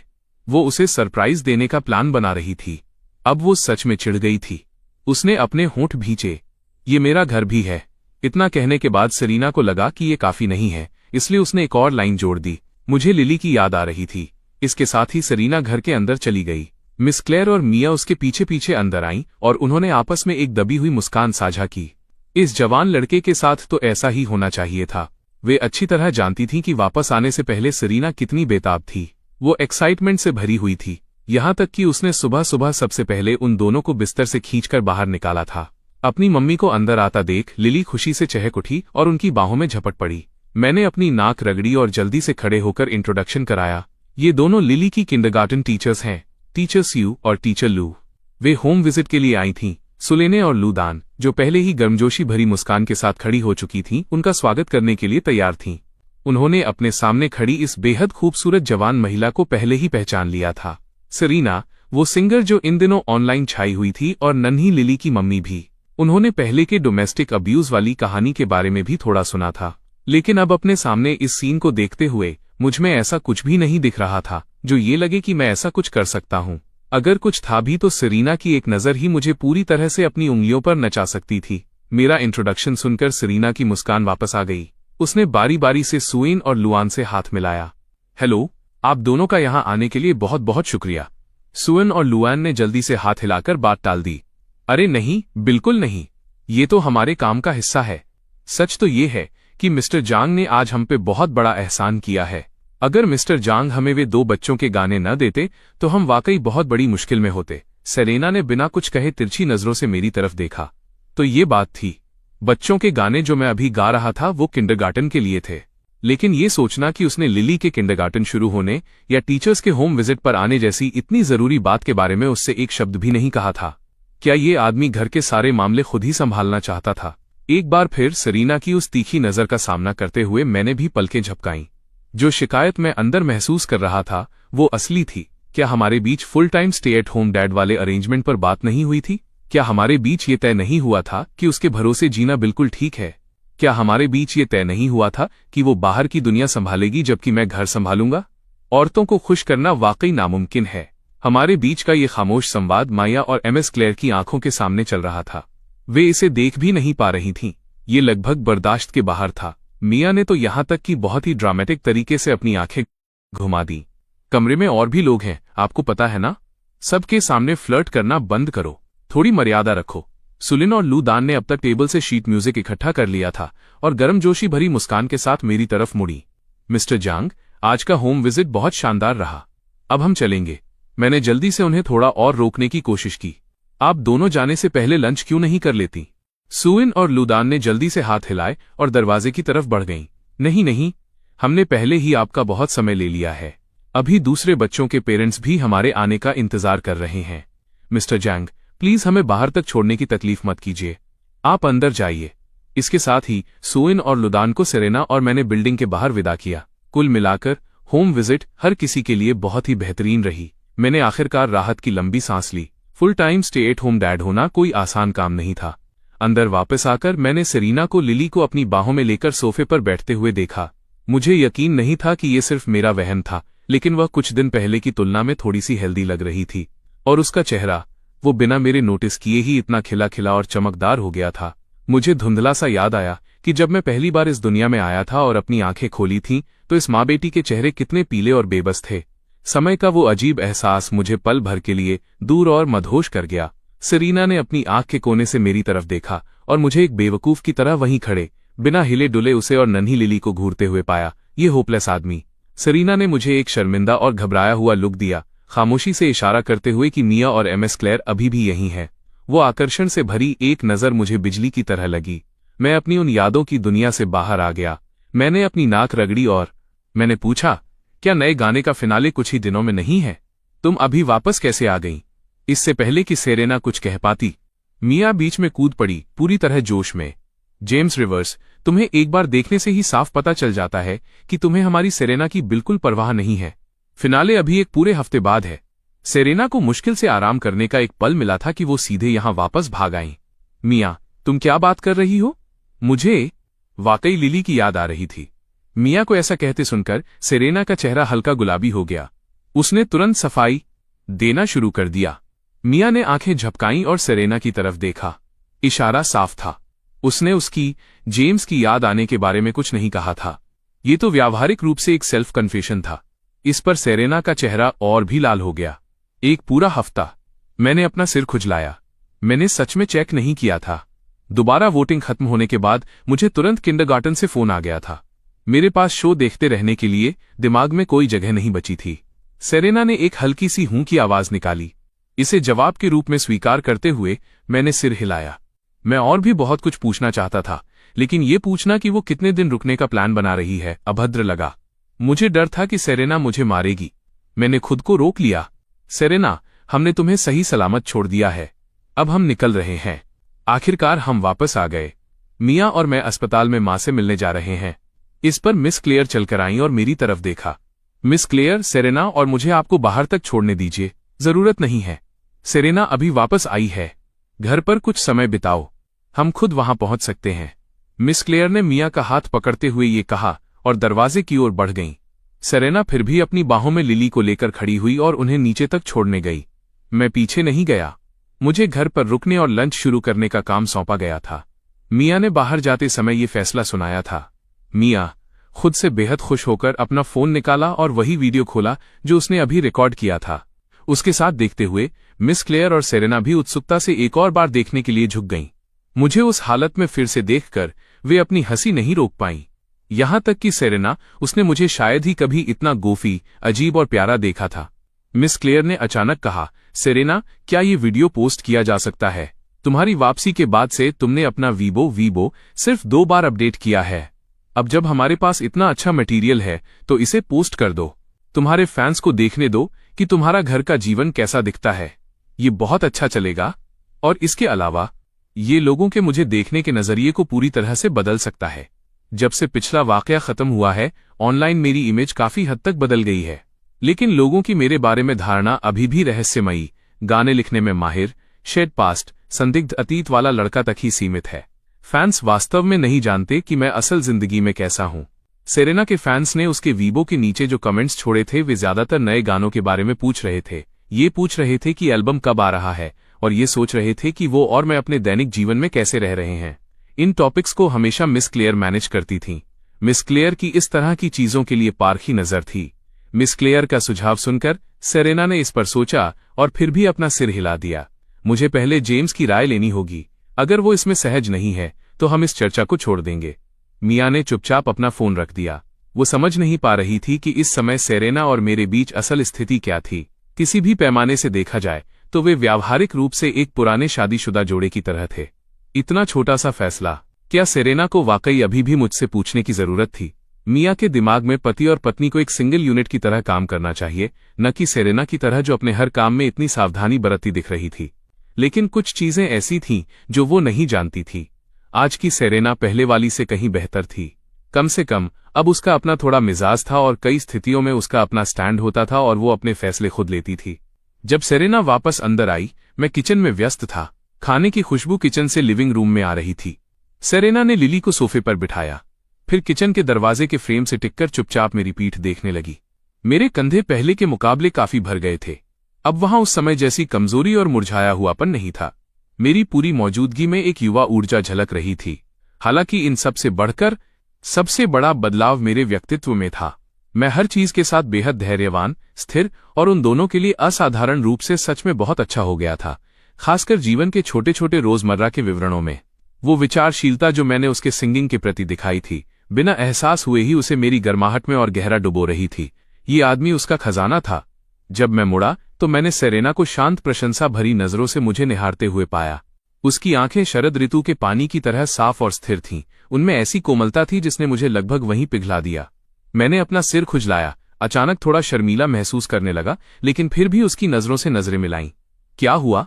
वो उसे सरप्राइज देने का प्लान बना रही थी। अब वो सच में चिढ़ गई थी। उसने अपने होंठ भींचे। ये मेरा घर भी है। इतना कहने के बाद सेरीना को लगा कि ये काफी नहीं है, इसलिए उसने एक और लाइन जोड़ दी। मुझे लिली की याद आ रही थी। इसके साथ ही सेरीना घर के अंदर चली गई। मिस क्लेयर और मिया उसके पीछे पीछे अंदर आईं और उन्होंने आपस में एक दबी हुई मुस्कान साझा की। इस जवान लड़के के साथ तो ऐसा ही होना चाहिए था। वे अच्छी तरह जानती थीं कि वापस आने से पहले सेरीना कितनी बेताब थी। वो एक्साइटमेंट से भरी हुई थी, यहां तक कि उसने सुबह सुबह सबसे पहले उन दोनों को बिस्तर से खींचकर बाहर निकाला था। अपनी मम्मी को अंदर आता देख लिली खुशी से चहक उठी और उनकी बाहों में झपट पड़ी। मैंने अपनी नाक रगड़ी और जल्दी से खड़े होकर इंट्रोडक्शन कराया। ये दोनों लिली की किंडरगार्टन टीचर्स हैं, टीचर स्यू और टीचर लू। वे होम विजिट के लिए आई थीं। सुलेने और लूदान, जो पहले ही गर्मजोशी भरी मुस्कान के साथ खड़ी हो चुकी थीं, उनका स्वागत करने के लिए तैयार थीं। उन्होंने अपने सामने खड़ी इस बेहद खूबसूरत जवान महिला को पहले ही पहचान लिया था। सेरीना, वो सिंगर जो इन दिनों ऑनलाइन छाई हुई थी, और नन्ही लिली की मम्मी भी। उन्होंने पहले के डोमेस्टिक अब्यूज वाली कहानी के बारे में भी थोड़ा सुना था, लेकिन अब अपने सामने इस सीन को देखते हुए मुझ में ऐसा कुछ भी नहीं दिख रहा था जो ये लगे कि मैं ऐसा कुछ कर सकता हूँ। अगर कुछ था भी तो सेरीना की एक नज़र ही मुझे पूरी तरह से अपनी उंगलियों पर नचा सकती थी। मेरा इंट्रोडक्शन सुनकर सेरीना की मुस्कान वापस आ गई। उसने बारी बारी से सुएन और लुआन से हाथ मिलाया। हेलो, आप दोनों का यहाँ आने के लिए बहुत बहुत शुक्रिया। सुएन और लुआन ने जल्दी से हाथ हिलाकर बात टाल दी। अरे नहीं, बिल्कुल नहीं, ये तो हमारे काम का हिस्सा है। सच तो ये है कि मिस्टर जांग ने आज हम पे बहुत बड़ा एहसान किया है। अगर मिस्टर जांग हमें वे 2 बच्चों के गाने न देते तो हम वाकई बहुत बड़ी मुश्किल में होते। सेरेना ने बिना कुछ कहे तिरछी नजरों से मेरी तरफ देखा। तो ये बात थी। बच्चों के गाने जो मैं अभी गा रहा था वो किंडरगार्टन के लिए थे, लेकिन ये सोचना कि उसने लिली के किंडरगार्टन शुरू होने या टीचर्स के होम विजिट पर आने जैसी इतनी जरूरी बात के बारे में उससे एक शब्द भी नहीं कहा था। क्या ये आदमी घर के सारे मामले खुद ही संभालना चाहता था? एक बार फिर सेरीना की उस तीखी नजर का सामना करते हुए मैंने भी पलकें झपकाईं। जो शिकायत मैं अंदर महसूस कर रहा था वो असली थी। क्या हमारे बीच full time stay at home dad वाले अरेंजमेंट पर बात नहीं हुई थी? क्या हमारे बीच ये तय नहीं हुआ था कि उसके भरोसे जीना बिल्कुल ठीक है? क्या हमारे बीच ये तय नहीं हुआ था कि वो बाहर की दुनिया संभालेगी जबकि मैं घर संभालूंगा? औरतों को खुश करना वाकई नामुमकिन है। हमारे बीच का ये खामोश संवाद माया और एमएस क्लेयर की आंखों के सामने चल रहा था। वे इसे देख भी नहीं पा रही थीं। ये लगभग बर्दाश्त के बाहर था। मिया ने तो यहां तक कि बहुत ही ड्रामेटिक तरीके से अपनी आंखें घुमा दी। कमरे में और भी लोग हैं, आपको पता है ना? सबके सामने फ्लर्ट करना बंद करो, थोड़ी मर्यादा रखो। सुलिन और लू दान ने अब तक टेबल से शीट म्यूजिक इकट्ठा कर लिया था और गर्मजोशी भरी मुस्कान के साथ मेरी तरफ मुड़ी। मिस्टर जांग, आज का होम विजिट बहुत शानदार रहा। अब हम चलेंगे। मैंने जल्दी से उन्हें थोड़ा और रोकने की कोशिश की। आप दोनों जाने से पहले लंच क्यों नहीं कर लेती? सुइन और लूदान ने जल्दी से हाथ हिलाए और दरवाजे की तरफ बढ़ गईं। नहीं नहीं, हमने पहले ही आपका बहुत समय ले लिया है। अभी दूसरे बच्चों के पेरेंट्स भी हमारे आने का इंतजार कर रहे हैं। मिस्टर जैंग, प्लीज हमें बाहर तक छोड़ने की तकलीफ मत कीजिए। आप अंदर जाइए। इसके साथ ही सुइन और लुदान को सेरेना और मैंने बिल्डिंग के बाहर विदा किया। कुल मिलाकर होम विजिट हर किसी के लिए बहुत ही बेहतरीन रही। मैंने आखिरकार राहत की लंबी सांस ली। Full time stay at home dad होना कोई आसान काम नहीं था। अंदर वापस आकर मैंने सेरीना को लिली को अपनी बाहों में लेकर सोफे पर बैठते हुए देखा। मुझे यकीन नहीं था कि ये सिर्फ मेरा वहम था, लेकिन वह कुछ दिन पहले की तुलना में थोड़ी सी हेल्दी लग रही थी और उसका चेहरा, वो बिना मेरे नोटिस किए ही इतना खिला खिला और चमकदार हो गया था। मुझे धुंधला सा याद आया कि जब मैं पहली बार इस दुनिया में आया था और अपनी आंखें खोली थीं, तो इस माँ बेटी के चेहरे कितने पीले और बेबस थे। समय का वो अजीब एहसास मुझे पल भर के लिए दूर और मदहोश कर गया। सेरीना ने अपनी आंख के कोने से मेरी तरफ देखा और मुझे एक बेवकूफ की तरह वहीं खड़े, बिना हिले डुले उसे और नन्ही लिली को घूरते हुए पाया। ये होपलेस आदमी। सेरीना ने मुझे एक शर्मिंदा और घबराया हुआ लुक दिया, खामोशी से इशारा करते हुए कि मिया और एमएस क्लेयर अभी भी यहीं हैं। वो आकर्षण से भरी एक नज़र मुझे बिजली की तरह लगी। मैं अपनी उन यादों की दुनिया से बाहर आ गया। मैंने अपनी नाक रगड़ी और मैंने पूछा, क्या नए गाने का फिनाले कुछ ही दिनों में नहीं है? तुम अभी वापस कैसे आ गई? इससे पहले कि सेरेना कुछ कह पाती, मिया बीच में कूद पड़ी, पूरी तरह जोश में। जेम्स रिवर्स, तुम्हें एक बार देखने से ही साफ पता चल जाता है कि तुम्हें हमारी सेरेना की बिल्कुल परवाह नहीं है। फिनाले अभी एक पूरे हफ्ते बाद है। सेरेना को मुश्किल से आराम करने का एक पल मिला था कि वो सीधे यहां वापस भाग आईं। मिया, तुम क्या बात कर रही हो? मुझे वाकई लिली की याद आ रही थी। मिया को ऐसा कहते सुनकर सेरेना का चेहरा हल्का गुलाबी हो गया। उसने तुरंत सफाई देना शुरू कर दिया। मिया ने आंखें झपकाईं और सेरेना की तरफ देखा। इशारा साफ था। उसने उसकी जेम्स की याद आने के बारे में कुछ नहीं कहा था। ये तो व्यावहारिक रूप से एक सेल्फ कन्फेशन था। इस पर सेरेना का चेहरा और भी लाल हो गया। एक पूरा हफ्ता। मैंने अपना सिर खुजलाया। मैंने सच में चेक नहीं किया था। दोबारा वोटिंग खत्म होने के बाद मुझे तुरंत किंडरगार्टन से फोन आ गया था। मेरे पास शो देखते रहने के लिए दिमाग में कोई जगह नहीं बची थी। सेरेना ने एक हल्की सी हूं की आवाज निकाली। इसे जवाब के रूप में स्वीकार करते हुए मैंने सिर हिलाया। मैं और भी बहुत कुछ पूछना चाहता था, लेकिन ये पूछना कि वो कितने दिन रुकने का प्लान बना रही है अभद्र लगा। मुझे डर था कि सेरेना मुझे मारेगी। मैंने खुद को रोक लिया। सेरेना, हमने तुम्हें सही सलामत छोड़ दिया है। अब हम निकल रहे हैं। आखिरकार हम वापस आ गए। मिया और मैं अस्पताल में मां से मिलने जा रहे हैं। इस पर मिस क्लेयर चलकर आईं और मेरी तरफ देखा। मिस क्लेयर, सेरेना और मुझे आपको बाहर तक छोड़ने दीजिए। जरूरत नहीं है। सेरेना अभी वापस आई है। घर पर कुछ समय बिताओ। हम खुद वहां पहुंच सकते हैं। मिस क्लेयर ने मिया का हाथ पकड़ते हुए ये कहा और दरवाजे की ओर बढ़ गईं। सेरेना फिर भी अपनी बाहों में लिली को लेकर खड़ी हुई और उन्हें नीचे तक छोड़ने गई। मैं पीछे नहीं गया। मुझे घर पर रुकने और लंच शुरू करने का काम सौंपा गया था। मिया ने बाहर जाते समय ये फैसला सुनाया था। मिया खुद से बेहद खुश होकर अपना फोन निकाला और वही वीडियो खोला जो उसने अभी रिकॉर्ड किया था। उसके साथ देखते हुए मिस क्लेयर और सेरेना भी उत्सुकता से एक और बार देखने के लिए झुक गईं। मुझे उस हालत में फिर से देखकर वे अपनी हंसी नहीं रोक पाईं। यहां तक कि सेरेना, उसने मुझे शायद ही कभी इतना गोफी, अजीब और प्यारा देखा था। मिस क्लेयर ने अचानक कहा, सेरेना, क्या ये वीडियो पोस्ट किया जा सकता है? तुम्हारी वापसी के बाद से तुमने अपना वीबो सिर्फ 2 बार अपडेट किया है। अब जब हमारे पास इतना अच्छा मटेरियल है तो इसे पोस्ट कर दो। तुम्हारे फैंस को देखने दो कि तुम्हारा घर का जीवन कैसा दिखता है। ये बहुत अच्छा चलेगा और इसके अलावा ये लोगों के मुझे देखने के नजरिए को पूरी तरह से बदल सकता है। जब से पिछला वाकया खत्म हुआ है, ऑनलाइन मेरी इमेज काफी हद तक बदल गई है, लेकिन लोगों की मेरे बारे में धारणा अभी भी रहस्यमयी, गाने लिखने में माहिर, शेड पास्ट, संदिग्ध अतीत वाला लड़का तक ही सीमित है। फैंस वास्तव में नहीं जानते कि मैं असल जिंदगी में कैसा हूं। सेरेना के फैंस ने उसके वीबो के नीचे जो कमेंट्स छोड़े थे वे ज्यादातर नए गानों के बारे में पूछ रहे थे। ये पूछ रहे थे कि एल्बम कब आ रहा है, और ये सोच रहे थे कि वो और मैं अपने दैनिक जीवन में कैसे रह रहे हैं। इन टॉपिक्स को हमेशा मिस क्लेयर मैनेज करती थीं। मिस क्लेयर की इस तरह की चीजों के लिए पारखी नजर थी। मिस क्लेयर का सुझाव सुनकर सेरेना ने इस पर सोचा और फिर भी अपना सिर हिला दिया। मुझे पहले जेम्स की राय लेनी होगी। अगर वो इसमें सहज नहीं है तो हम इस चर्चा को छोड़ देंगे। मिया ने चुपचाप अपना फोन रख दिया। वो समझ नहीं पा रही थी कि इस समय सेरेना और मेरे बीच असल स्थिति क्या थी। किसी भी पैमाने से देखा जाए तो वे व्यावहारिक रूप से एक पुराने शादीशुदा जोड़े की तरह थे। इतना छोटा सा फैसला, क्या सेरेना को वाकई अभी भी मुझसे पूछने की जरूरत थी? मिया के दिमाग में पति और पत्नी को एक सिंगल यूनिट की तरह काम करना चाहिए, न कि सेरेना की तरह जो अपने हर काम में इतनी सावधानी बरतती दिख रही थी। लेकिन कुछ चीजें ऐसी थीं जो वो नहीं जानती थी। आज की सेरेना पहले वाली से कहीं बेहतर थी। कम से कम अब उसका अपना थोड़ा मिजाज था और कई स्थितियों में उसका अपना स्टैंड होता था और वो अपने फैसले खुद लेती थी। जब सेरेना वापस अंदर आई, मैं किचन में व्यस्त था। खाने की खुशबू किचन से लिविंग रूम में आ रही थी। सेरेना ने लिली को सोफे पर बिठाया, फिर किचन के दरवाजे के फ्रेम से टिककर चुपचाप मेरी पीठ देखने लगी। मेरे कंधे पहले के मुकाबले काफी भर गए थे। अब वहां उस समय जैसी कमजोरी और मुरझाया हुआपन नहीं था। मेरी पूरी मौजूदगी में एक युवा ऊर्जा झलक रही थी। हालांकि इन सब से बढ़कर सबसे बड़ा बदलाव मेरे व्यक्तित्व में था। मैं हर चीज के साथ बेहद धैर्यवान, स्थिर और उन दोनों के लिए असाधारण रूप से सच में बहुत अच्छा हो गया था। खासकर जीवन के छोटे छोटे रोजमर्रा के विवरणों में। वो विचारशीलता जो मैंने उसके सिंगिंग के प्रति दिखाई थी, बिना एहसास हुए ही उसे मेरी गर्माहट में और गहरा डुबो रही थी। ये आदमी उसका खजाना था। जब मैं मुड़ा तो मैंने सेरेना को शांत प्रशंसा भरी नजरों से मुझे निहारते हुए पाया। उसकी आंखें शरद ऋतु के पानी की तरह साफ और स्थिर थीं। उनमें ऐसी कोमलता थी जिसने मुझे लगभग वहीं पिघला दिया। मैंने अपना सिर खुजलाया, अचानक थोड़ा शर्मीला महसूस करने लगा, लेकिन फिर भी उसकी नजरों से नजरें मिलाईं। क्या हुआ?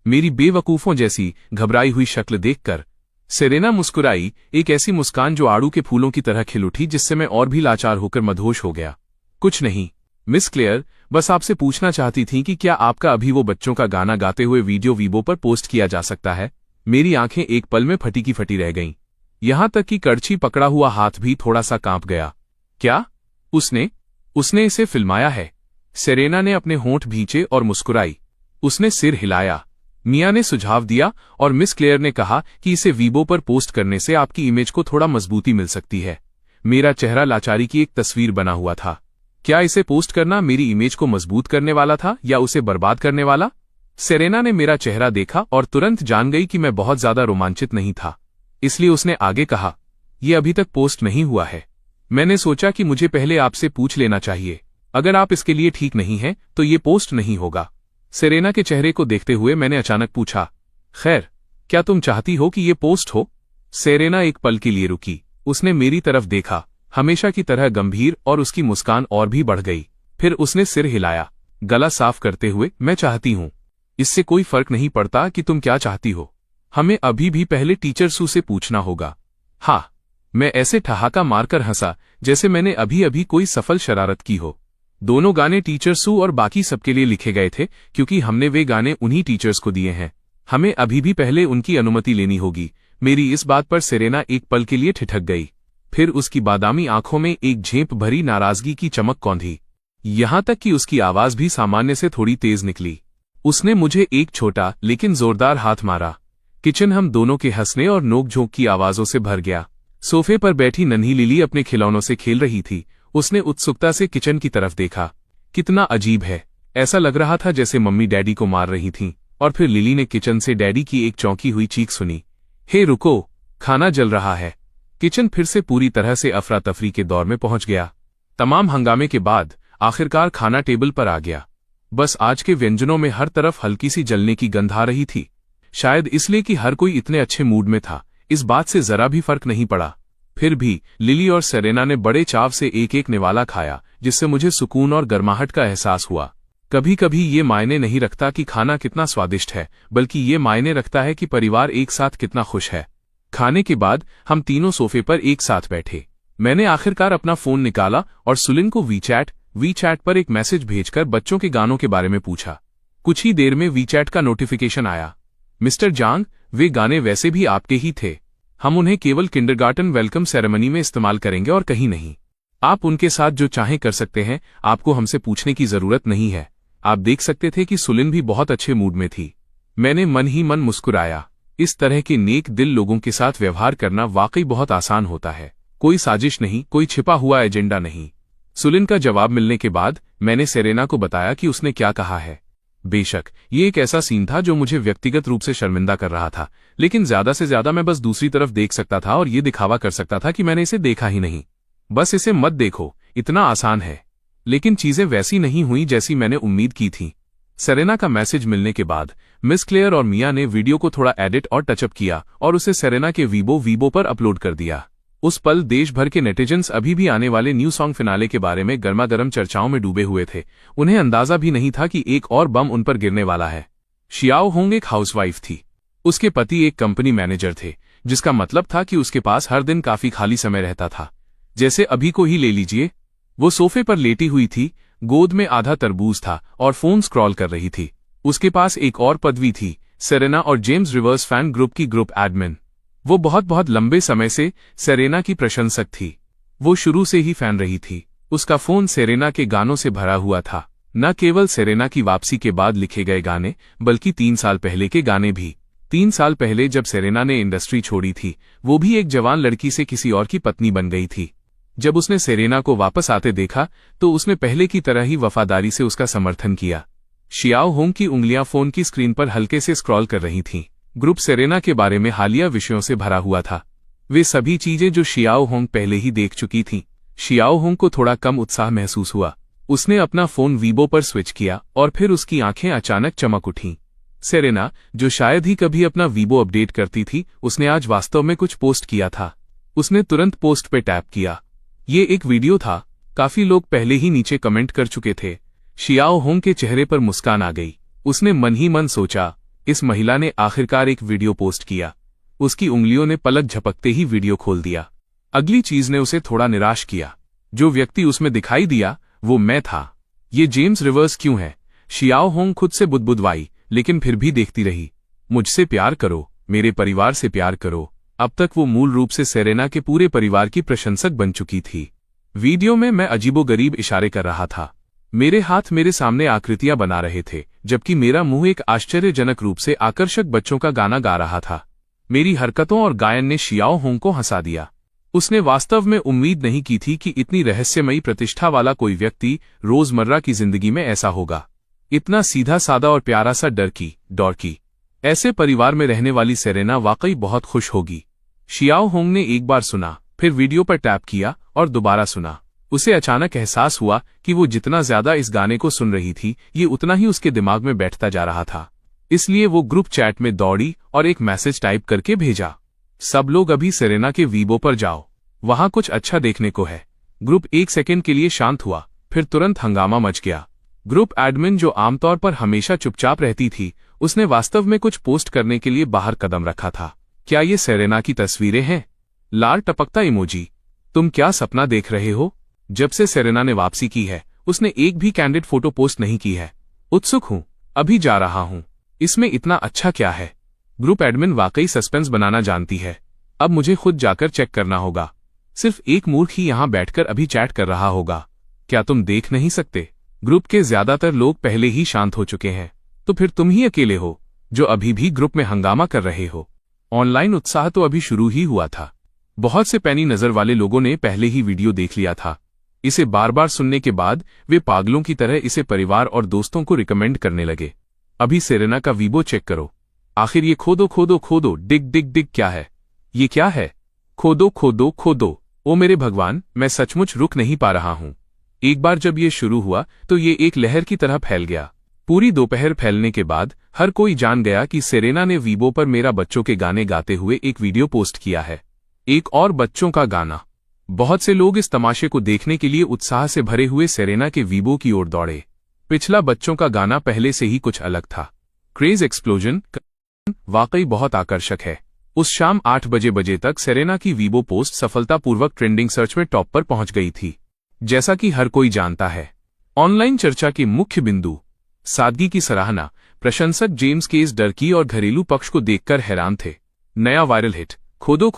मेरी बेवकूफों जैसी घबराई हुई शक्ल देखकर सेरेना मुस्कुराई, एक ऐसी मुस्कान जो आड़ू के फूलों की तरह खिल उठी, जिससे मैं और भी लाचार होकर मदहोश हो गया। कुछ नहीं मिस क्लेयर, बस आपसे पूछना चाहती थी कि क्या आपका अभी वो बच्चों का गाना गाते हुए वीडियो वीबो पर पोस्ट किया जा सकता है? मेरी आंखें एक पल में फटी की फटी रह गईं। यहां तक कि कड़छी पकड़ा हुआ हाथ भी थोड़ा सा कांप गया। क्या? उसने इसे फिल्माया है? सेरेना ने अपने होंठ भींचे और मुस्कुराई। उसने सिर हिलाया। मिया ने सुझाव दिया और मिस क्लेयर ने कहा कि इसे वीबो पर पोस्ट करने से आपकी इमेज को थोड़ा मजबूती मिल सकती है। मेरा चेहरा लाचारी की एक तस्वीर बना हुआ था। क्या इसे पोस्ट करना मेरी इमेज को मजबूत करने वाला था या उसे बर्बाद करने वाला? सेरेना ने मेरा चेहरा देखा और तुरंत जान गई कि मैं बहुत ज्यादा रोमांचित नहीं था। इसलिए उसने आगे कहा, यह अभी तक पोस्ट नहीं हुआ है। मैंने सोचा कि मुझे पहले आपसे पूछ लेना चाहिए। अगर आप इसके लिए ठीक नहीं हैं तो ये पोस्ट नहीं होगा। सेरेना के चेहरे को देखते हुए मैंने अचानक पूछा, खैर, क्या तुम चाहती हो कि ये पोस्ट हो? सेरेना एक पल के लिए रुकी। उसने मेरी तरफ देखा, हमेशा की तरह गंभीर, और उसकी मुस्कान और भी बढ़ गई। फिर उसने सिर हिलाया, गला साफ करते हुए, मैं चाहती हूं। इससे कोई फर्क नहीं पड़ता कि तुम क्या चाहती हो। हमें अभी भी पहले टीचर सू से पूछना होगा। हाँ। मैं ऐसे ठहाका मारकर हंसा जैसे मैंने अभी अभी कोई सफल शरारत की हो। दोनों गाने टीचर सू और बाकी सबके लिए लिखे गए थे, क्योंकि हमने वे गाने उन्हीं टीचर्स को दिए हैं। हमें अभी भी पहले उनकी अनुमति लेनी होगी। मेरी इस बात पर सेरेना एक पल के लिए ठिठक गई। फिर उसकी बादामी आंखों में एक झेंप भरी नाराजगी की चमक कौंधी। यहां तक कि उसकी आवाज भी सामान्य से थोड़ी तेज निकली। उसने मुझे एक छोटा लेकिन जोरदार हाथ मारा। किचन हम दोनों के हंसने और नोकझोंक की आवाजों से भर गया। सोफे पर बैठी नन्ही लिली अपने खिलौनों से खेल रही थी। उसने उत्सुकता से किचन की तरफ देखा। कितना अजीब है, ऐसा लग रहा था जैसे मम्मी डैडी को मार रही थीं। और फिर लिली ने किचन से डैडी की एक चौंकी हुई चीख सुनी, हे रुको, खाना जल रहा है। किचन फिर से पूरी तरह से अफरा तफरी के दौर में पहुंच गया। तमाम हंगामे के बाद आखिरकार खाना टेबल पर आ गया। बस आज के व्यंजनों में हर तरफ हल्की सी जलने की गंध आ रही थी। शायद इसलिए कि हर कोई इतने अच्छे मूड में था, इस बात से जरा भी फर्क नहीं पड़ा। फिर भी लिली और सेरेना ने बड़े चाव से एक एक निवाला खाया, जिससे मुझे सुकून और गर्माहट का एहसास हुआ। कभी कभी ये मायने नहीं रखता कि खाना कितना स्वादिष्ट है, बल्कि ये मायने रखता है कि परिवार एक साथ कितना खुश है। खाने के बाद हम तीनों सोफे पर एक साथ बैठे। मैंने आखिरकार अपना फोन निकाला और सुलिन को वीचैट पर एक मैसेज भेजकर बच्चों के गानों के बारे में पूछा। कुछ ही देर में वीचैट का नोटिफिकेशन आया, मिस्टर जांग, वे गाने वैसे भी आपके ही थे। हम उन्हें केवल किंडरगार्टन वेलकम सेरेमनी में इस्तेमाल करेंगे और कहीं नहीं। आप उनके साथ जो चाहें कर सकते हैं, आपको हमसे पूछने की जरूरत नहीं है। आप देख सकते थे कि सुलिन भी बहुत अच्छे मूड में थी। मैंने मन ही मन मुस्कुराया। इस तरह के नेक दिल लोगों के साथ व्यवहार करना वाकई बहुत आसान होता है। कोई साजिश नहीं, कोई छिपा हुआ एजेंडा नहीं। सुलिन का जवाब मिलने के बाद मैंने सेरेना को बताया कि उसने क्या कहा है। बेशक ये एक ऐसा सीन था जो मुझे व्यक्तिगत रूप से शर्मिंदा कर रहा था, लेकिन ज्यादा से ज्यादा मैं बस दूसरी तरफ देख सकता था और ये दिखावा कर सकता था कि मैंने इसे देखा ही नहीं। बस इसे मत देखो, इतना आसान है। लेकिन चीजें वैसी नहीं हुई जैसी मैंने उम्मीद की थी। सेरेना का मैसेज मिलने के बाद मिस क्लेयर और मिया ने वीडियो को थोड़ा एडिट और टचअप किया और उसे सेरेना के वीबो पर अपलोड कर दिया। उस पल देश भर के नेटिजन्स अभी भी आने वाले न्यू सॉन्ग फिनाले के बारे में गर्मागर्म चर्चाओं में डूबे हुए थे। उन्हें अंदाजा भी नहीं था कि एक और बम उन पर गिरने वाला है। शियाओ होंग एक हाउसवाइफ थी। उसके पति एक कंपनी मैनेजर थे, जिसका मतलब था कि उसके पास हर दिन काफी खाली समय रहता था। जैसे अभी को ही ले लीजिए, वो सोफे पर लेटी हुई थी, गोद में आधा तरबूज था और फोन स्क्रॉल कर रही थी। उसके पास एक और पदवी थी, सेरेना और जेम्स रिवर्स फैन ग्रुप की ग्रुप एडमिन। वो बहुत लंबे समय से सेरेना की प्रशंसक थी। वो शुरू से ही फैन रही थी। उसका फोन सेरेना के गानों से भरा हुआ था, न केवल सेरेना की वापसी के बाद लिखे गए गाने, बल्कि 3 साल पहले के गाने भी। 3 साल पहले जब सेरेना ने इंडस्ट्री छोड़ी थी, वो भी एक जवान लड़की से किसी और की पत्नी बन गई थी। जब उसने सेरेना को वापस आते देखा तो उसने पहले की तरह ही वफादारी से उसका समर्थन किया। शियाओ होंग की उंगलियां फोन की स्क्रीन पर हल्के से स्क्रॉल कर रही थीं। ग्रुप सेरेना के बारे में हालिया विषयों से भरा हुआ था, वे सभी चीजें जो शियाओ होंग पहले ही देख चुकी थीं। शियाओ होंग को थोड़ा कम उत्साह महसूस हुआ। उसने अपना फोन वीबो पर स्विच किया और फिर उसकी आंखें अचानक चमक उठीं। सेरेना, जो शायद ही कभी अपना वीबो अपडेट करती थी, उसने आज वास्तव में कुछ पोस्ट किया था। उसने तुरंत पोस्ट पे टैप किया। ये एक वीडियो था। काफी लोग पहले ही नीचे कमेंट कर चुके थे। शियाओ होंग के चेहरे पर मुस्कान आ गई। उसने मन ही मन सोचा, इस महिला ने आखिरकार एक वीडियो पोस्ट किया। उसकी उंगलियों ने पलक झपकते ही वीडियो खोल दिया। अगली चीज ने उसे थोड़ा निराश किया। जो व्यक्ति उसमें दिखाई दिया वो मैं था। ये जेम्स रिवर्स क्यों है? शियाओ होंग खुद से बुदबुदवाई, लेकिन फिर भी देखती रही। मुझसे प्यार करो, मेरे परिवार से प्यार करो। अब तक वो मूल रूप से सेरेना के पूरे परिवार की प्रशंसक बन चुकी थी। वीडियो में मैं अजीबोगरीब इशारे कर रहा था। मेरे हाथ मेरे सामने आकृतियां बना रहे थे, जबकि मेरा मुंह एक आश्चर्यजनक रूप से आकर्षक बच्चों का गाना गा रहा था। मेरी हरकतों और गायन ने शियाओ होंग को हंसा दिया। उसने वास्तव में उम्मीद नहीं की थी कि इतनी रहस्यमयी प्रतिष्ठा वाला कोई व्यक्ति रोजमर्रा की जिंदगी में ऐसा होगा। इतना सीधा सादा और प्यारा सा डॉर्की। ऐसे परिवार में रहने वाली सेरेना वाकई बहुत खुश होगी। शियाओ होंग ने एक बार सुना, फिर वीडियो पर टैप किया और दोबारा सुना। उसे अचानक एहसास हुआ कि वो जितना ज्यादा इस गाने को सुन रही थी, ये उतना ही उसके दिमाग में बैठता जा रहा था। इसलिए वो ग्रुप चैट में दौड़ी और एक मैसेज टाइप करके भेजा, सब लोग अभी सेरेना के वीबो पर जाओ, वहां कुछ अच्छा देखने को है। ग्रुप 1 सेकेंड के लिए शांत हुआ, फिर तुरंत हंगामा मच गया। ग्रुप एडमिन, जो आमतौर पर हमेशा चुपचाप रहती थी, उसने वास्तव में कुछ पोस्ट करने के लिए बाहर कदम रखा था। क्या ये सेरेना की तस्वीरें हैं? लाल टपकता इमोजी। तुम क्या सपना देख रहे हो? जब से सेरेना ने वापसी की है, उसने एक भी कैंडिड फोटो पोस्ट नहीं की है। उत्सुक हूं, अभी जा रहा हूं। इसमें इतना अच्छा क्या है? ग्रुप एडमिन वाकई सस्पेंस बनाना जानती है। अब मुझे खुद जाकर चेक करना होगा। सिर्फ एक मूर्ख ही यहां बैठकर अभी चैट कर रहा होगा। क्या तुम देख नहीं सकते? ग्रुप के ज्यादातर लोग पहले ही शांत हो चुके हैं, तो फिर तुम ही अकेले हो जो अभी भी ग्रुप में हंगामा कर रहे हो। ऑनलाइन उत्साह तो अभी शुरू ही हुआ था। बहुत से पैनी नजर वाले लोगों ने पहले ही वीडियो देख लिया था। इसे बार बार सुनने के बाद वे पागलों की तरह इसे परिवार और दोस्तों को रिकमेंड करने लगे। अभी सेरेना का वीबो चेक करो। आखिर ये खोदो, डिग क्या है? ये क्या है? खोदो। ओ मेरे भगवान, मैं सचमुच रुक नहीं पा रहा हूं। एक बार जब ये शुरू हुआ तो ये एक लहर की तरह फैल गया। पूरी दोपहर फैलने के बाद हर कोई जान गया कि सेरेना ने वीबो पर मेरा बच्चों के गाने गाते हुए एक वीडियो पोस्ट किया है। एक और बच्चों का गाना। बहुत से लोग इस तमाशे को देखने के लिए उत्साह से भरे हुए सेरेना के वीबो की ओर दौड़े। पिछला बच्चों का गाना पहले से ही कुछ अलग था। क्रेज एक्सप्लोजन वाकई बहुत आकर्षक है। उस शाम 8 बजे तक सेरेना की वीबो पोस्ट सफलतापूर्वक ट्रेंडिंग सर्च में टॉप पर पहुंच गई थी। जैसा कि हर कोई जानता है, ऑनलाइन चर्चा के मुख्य बिंदु सादगी की सराहना। प्रशंसक जेम्स के इस डरकी और घरेलू पक्ष को देखकर हैरान थे। नया वायरल हिट खोदो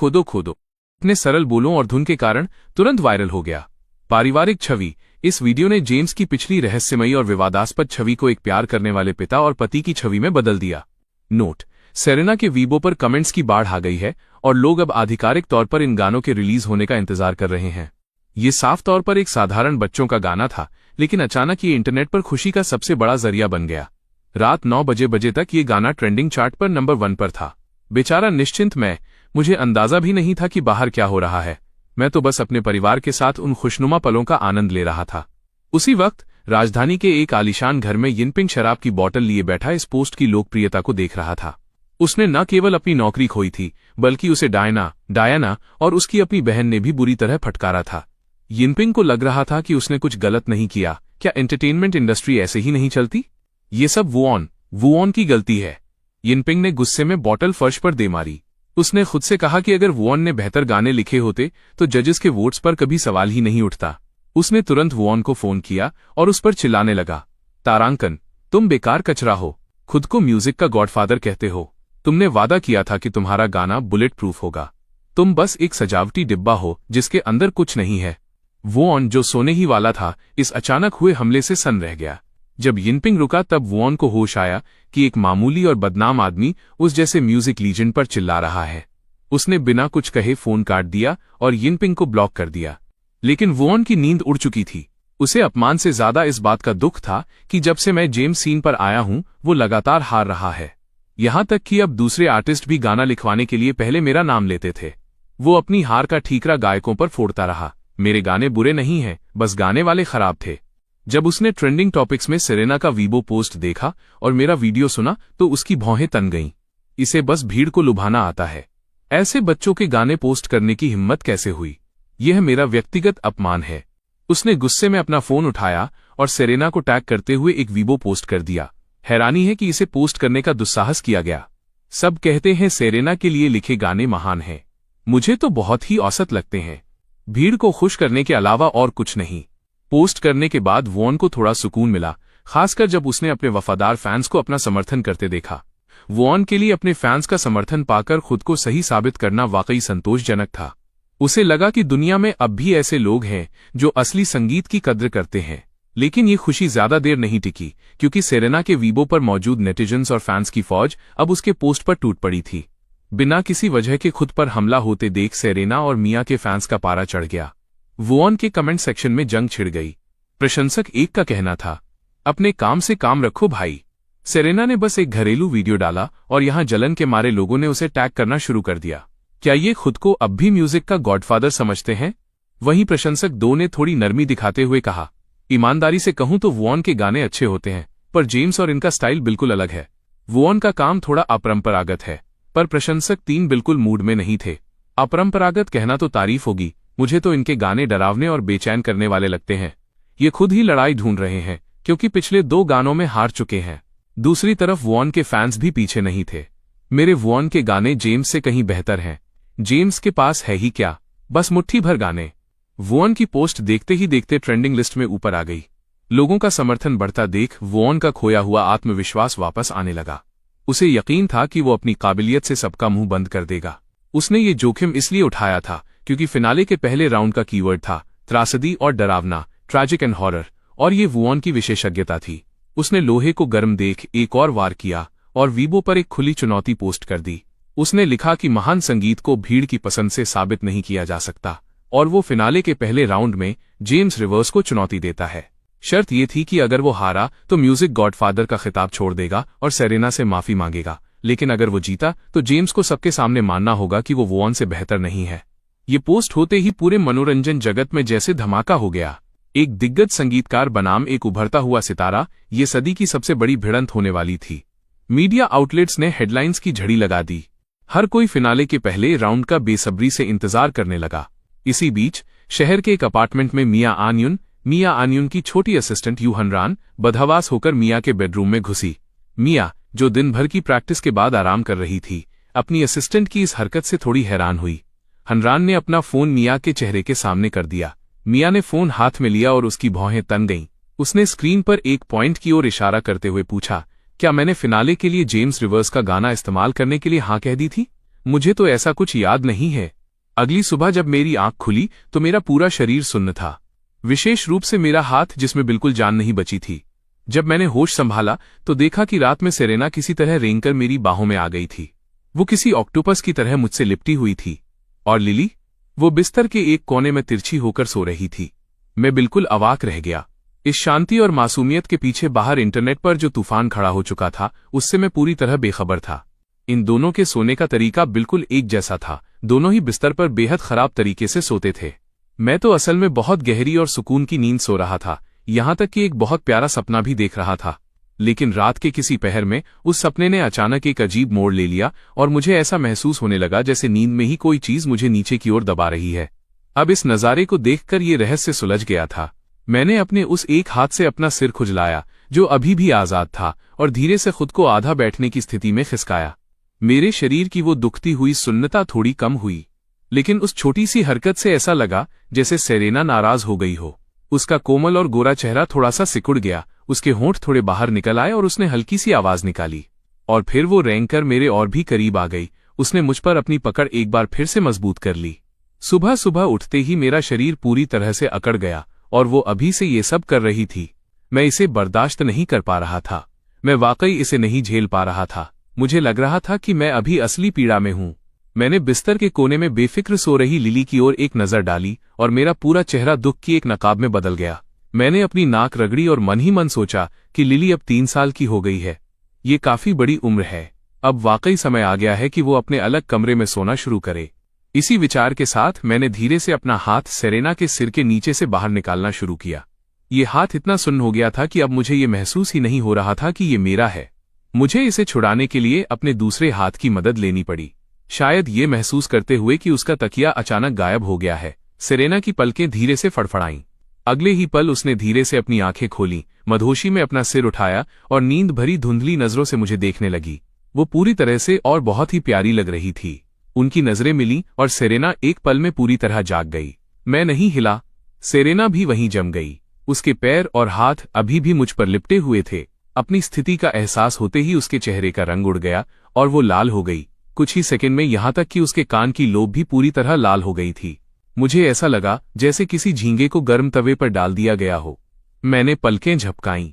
अपने सरल बोलों और धुन के कारण तुरंत वायरल हो गया। पारिवारिक छवि। इस वीडियो ने जेम्स की पिछली रहस्यमयी और विवादास्पद छवि को एक प्यार करने वाले पिता और पति की छवि में बदल दिया। नोट: सेरेना के वीबो पर कमेंट्स की बाढ़ आ गई है और लोग अब आधिकारिक तौर पर इन गानों के रिलीज होने का इंतजार कर रहे हैं। ये साफ तौर पर एक साधारण बच्चों का गाना था, लेकिन अचानक ये इंटरनेट पर खुशी का सबसे बड़ा जरिया बन गया। रात 9 बजे तक ये गाना ट्रेंडिंग चार्ट पर नंबर 1 पर था। बेचारा निश्चिंत मैं, मुझे अंदाजा भी नहीं था कि बाहर क्या हो रहा है। मैं तो बस अपने परिवार के साथ उन खुशनुमा पलों का आनंद ले रहा था। उसी वक्त राजधानी के एक आलीशान घर में यिनपिंग शराब की बोतल लिए बैठा इस पोस्ट की लोकप्रियता को देख रहा था। उसने न केवल अपनी नौकरी खोई थी, बल्कि उसे डायना और उसकी अपनी बहन ने भी बुरी तरह फटकारा था। यिनपिंग को लग रहा था कि उसने कुछ गलत नहीं किया। क्या एंटरटेनमेंट इंडस्ट्री ऐसे ही नहीं चलती? ये सब वुऑन की गलती है। यिनपिंग ने गुस्से में बोतल फर्श पर दे मारी। उसने खुद से कहा कि अगर वुऑन ने बेहतर गाने लिखे होते तो जजेस के वोट्स पर कभी सवाल ही नहीं उठता। उसने तुरंत वुऑन को फोन किया और उस पर चिल्लाने लगा, तारांकन, तुम बेकार कचरा हो। खुद को म्यूजिक का गॉडफादर कहते हो। तुमने वादा किया था कि तुम्हारा गाना बुलेट प्रूफ होगा। तुम बस एक सजावटी डिब्बा हो जिसके अंदर कुछ नहीं है। वुऑन, जो सोने ही वाला था, इस अचानक हुए हमले से सन्न रह गया। जब यिनपिंग रुका तब वुऑन को होश आया कि एक मामूली और बदनाम आदमी उस जैसे म्यूजिक लीजेंड पर चिल्ला रहा है। उसने बिना कुछ कहे फोन काट दिया और यिनपिंग को ब्लॉक कर दिया। लेकिन वुऑन की नींद उड़ चुकी थी। उसे अपमान से ज्यादा इस बात का दुख था कि जब से मैं जेम्स सीन पर आया हूं वो लगातार हार रहा है। यहां तक कि अब दूसरे आर्टिस्ट भी गाना लिखवाने के लिए पहले मेरा नाम लेते थे। वो अपनी हार का ठीकरा गायकों पर फोड़ता रहा। मेरे गाने बुरे नहीं हैं, बस गाने वाले खराब थे। जब उसने ट्रेंडिंग टॉपिक्स में सेरेना का वीबो पोस्ट देखा और मेरा वीडियो सुना तो उसकी भौहें तन गईं। इसे बस भीड़ को लुभाना आता है। ऐसे बच्चों के गाने पोस्ट करने की हिम्मत कैसे हुई? यह मेरा व्यक्तिगत अपमान है। उसने गुस्से में अपना फोन उठाया और सेरेना को टैग करते हुए एक वीबो पोस्ट कर दिया। हैरानी है कि इसे पोस्ट करने का दुस्साहस किया गया। सब कहते हैं सेरेना के लिए लिखे गाने महान हैं। मुझे तो बहुत ही औसत लगते हैं। भीड़ को खुश करने के अलावा और कुछ नहीं। पोस्ट करने के बाद वुऑन को थोड़ा सुकून मिला, खासकर जब उसने अपने वफादार फैंस को अपना समर्थन करते देखा। वुऑन के लिए अपने फैंस का समर्थन पाकर खुद को सही साबित करना वाकई संतोषजनक था। उसे लगा कि दुनिया में अब भी ऐसे लोग हैं जो असली संगीत की कद्र करते हैं। लेकिन ये खुशी ज्यादा देर नहीं टिकी, क्योंकि सेरेना के वीबो पर मौजूद नेटिजन्स और फैंस की फौज अब उसके पोस्ट पर टूट पड़ी थी। बिना किसी वजह के खुद पर हमला होते देख सेरेना और मिया के फैंस का पारा चढ़ गया। वुऑन के कमेंट सेक्शन में जंग छिड़ गई। प्रशंसक एक का कहना था, अपने काम से काम रखो भाई। सेरेना ने बस एक घरेलू वीडियो डाला और यहां जलन के मारे लोगों ने उसे टैग करना शुरू कर दिया। क्या ये खुद को अब भी म्यूजिक का गॉडफादर समझते हैं? वहीं प्रशंसक 2 ने थोड़ी नरमी दिखाते हुए कहा, ईमानदारी से कहूं तो वुऑन के गाने अच्छे होते हैं, पर जेम्स और इनका स्टाइल बिल्कुल अलग है। वुऑन का काम थोड़ा अपरंपरागत है। पर प्रशंसक 3 बिल्कुल मूड में नहीं थे। अपरंपरागत कहना तो तारीफ होगी, मुझे तो इनके गाने डरावने और बेचैन करने वाले लगते हैं। ये खुद ही लड़ाई ढूंढ रहे हैं, क्योंकि पिछले 2 गानों में हार चुके हैं। दूसरी तरफ वुऑन के फैंस भी पीछे नहीं थे। मेरे वुऑन के गाने जेम्स से कहीं बेहतर हैं। जेम्स के पास है ही क्या, बस मुट्ठी भर गाने। वुऑन की पोस्ट देखते ही देखते ट्रेंडिंग लिस्ट में ऊपर आ गई। लोगों का समर्थन बढ़ता देख वुऑन का खोया हुआ आत्मविश्वास वापस आने लगा। उसे यकीन था कि वो अपनी काबिलियत से सबका मुंह बंद कर देगा। उसने ये जोखिम इसलिए उठाया था क्योंकि फिनाले के पहले राउंड का कीवर्ड था त्रासदी और डरावना, ट्रैजिक एंड हॉरर, और ये वुऑन की विशेषज्ञता थी। उसने लोहे को गर्म देख एक और वार किया और वीबो पर एक खुली चुनौती पोस्ट कर दी। उसने लिखा कि महान संगीत को भीड़ की पसंद से साबित नहीं किया जा सकता, और वो फिनाले के पहले राउंड में जेम्स रिवर्स को चुनौती देता है। शर्त ये थी कि अगर वो हारा तो म्यूजिक गॉडफादर का खिताब छोड़ देगा और सेरेना से माफी मांगेगा, लेकिन अगर वो जीता तो जेम्स को सबके सामने मानना होगा कि वो वुऑन से बेहतर नहीं है। ये पोस्ट होते ही पूरे मनोरंजन जगत में जैसे धमाका हो गया। एक दिग्गज संगीतकार बनाम एक उभरता हुआ सितारा, ये सदी की सबसे बड़ी भिड़ंत होने वाली थी। मीडिया आउटलेट्स ने हेडलाइंस की झड़ी लगा दी। हर कोई फिनाले के पहले राउंड का बेसब्री से इंतजार करने लगा। इसी बीच शहर के एक अपार्टमेंट में मिया आन्युन की छोटी असिस्टेंट यूहनरान बदहवास होकर मिया के बेडरूम में घुसी। मिया, जो दिन भर की प्रैक्टिस के बाद आराम कर रही थी, अपनी असिस्टेंट की इस हरकत से थोड़ी हैरान हुई। हनरान ने अपना फोन मिया के चेहरे के सामने कर दिया। मिया ने फोन हाथ में लिया और उसकी भौहें तन गईं। उसने स्क्रीन पर एक पॉइंट की ओर इशारा करते हुए पूछा, क्या मैंने फिनाले के लिए जेम्स रिवर्स का गाना इस्तेमाल करने के लिए हाँ कह दी थी? मुझे तो ऐसा कुछ याद नहीं है। अगली सुबह जब मेरी आंख खुली तो मेरा पूरा शरीर सुन्न था, विशेष रूप से मेरा हाथ जिसमें बिल्कुल जान नहीं बची थी। जब मैंने होश संभाला तो देखा कि रात में सेरेना किसी तरह रेंगकर मेरी बाहों में आ गई थी। वो किसी ऑक्टोपस की तरह मुझसे लिपटी हुई थी। और लिली, वो बिस्तर के एक कोने में तिरछी होकर सो रही थी। मैं बिल्कुल अवाक रह गया। इस शांति और मासूमियत के पीछे बाहर इंटरनेट पर जो तूफान खड़ा हो चुका था, उससे मैं पूरी तरह बेखबर था। इन दोनों के सोने का तरीका बिल्कुल एक जैसा था। दोनों ही बिस्तर पर बेहद खराब तरीके से सोते थे। मैं तो असल में बहुत गहरी और सुकून की नींद सो रहा था, यहां तक कि एक बहुत प्यारा सपना भी देख रहा था। लेकिन रात के किसी पहर में उस सपने ने अचानक एक अजीब मोड़ ले लिया और मुझे ऐसा महसूस होने लगा जैसे नींद में ही कोई चीज मुझे नीचे की ओर दबा रही है। अब इस नज़ारे को देखकर ये रहस्य सुलझ गया था। मैंने अपने उस एक हाथ से अपना सिर खुजलाया जो अभी भी आजाद था और धीरे से खुद को आधा बैठने की स्थिति में खिसकाया। मेरे शरीर की वो दुखती हुई सुन्नता थोड़ी कम हुई, लेकिन उस छोटी सी हरकत से ऐसा लगा जैसे सेरेना नाराज हो गई हो। उसका कोमल और गोरा चेहरा थोड़ा सा सिकुड़ गया, उसके होंठ थोड़े बाहर निकल आए और उसने हल्की सी आवाज निकाली। और फिर वो रेंगकर मेरे और भी करीब आ गई। उसने मुझ पर अपनी पकड़ एक बार फिर से मजबूत कर ली। सुबह सुबह उठते ही मेरा शरीर पूरी तरह से अकड़ गया और वो अभी से ये सब कर रही थी। मैं इसे बर्दाश्त नहीं कर पा रहा था। मैं वाकई इसे नहीं झेल पा रहा था। मुझे लग रहा था कि मैं अभी असली पीड़ा में हूं। मैंने बिस्तर के कोने में बेफिक्र सो रही लिली की ओर एक नजर डाली और मेरा पूरा चेहरा दुख की एक नकाब में बदल गया। मैंने अपनी नाक रगड़ी और मन ही मन सोचा कि लिली अब 3 साल की हो गई है। ये काफी बड़ी उम्र है। अब वाकई समय आ गया है कि वो अपने अलग कमरे में सोना शुरू करे। इसी विचार के साथ मैंने धीरे से अपना हाथ सेरेना के सिर के नीचे से बाहर निकालना शुरू किया। ये हाथ इतना सुन्न हो गया था कि अब मुझे ये महसूस ही नहीं हो रहा था कि ये मेरा है। मुझे इसे छुड़ाने के लिए अपने दूसरे हाथ की मदद लेनी पड़ी, शायद ये महसूस करते हुए कि उसका तकिया अचानक गायब हो गया है। सेरेना की पलकें धीरे से फड़फड़ाईं। अगले ही पल उसने धीरे से अपनी आंखें खोलीं, मधोशी में अपना सिर उठाया और नींद भरी धुंधली नजरों से मुझे देखने लगी। वो पूरी तरह से और बहुत ही प्यारी लग रही थी। उनकी नजरें मिली और सेरेना एक पल में पूरी तरह जाग गई। मैं नहीं हिला, सेरेना भी वहीं जम गई। उसके पैर और हाथ अभी भी मुझ पर लिपटे हुए थे। अपनी स्थिति का एहसास होते ही उसके चेहरे का रंग उड़ गया और वो लाल हो गई। कुछ ही सेकंड में यहां तक कि उसके कान की लोब भी पूरी तरह लाल हो गई थी। मुझे ऐसा लगा जैसे किसी झींगे को गर्म तवे पर डाल दिया गया हो। मैंने पलकें झपकाईं।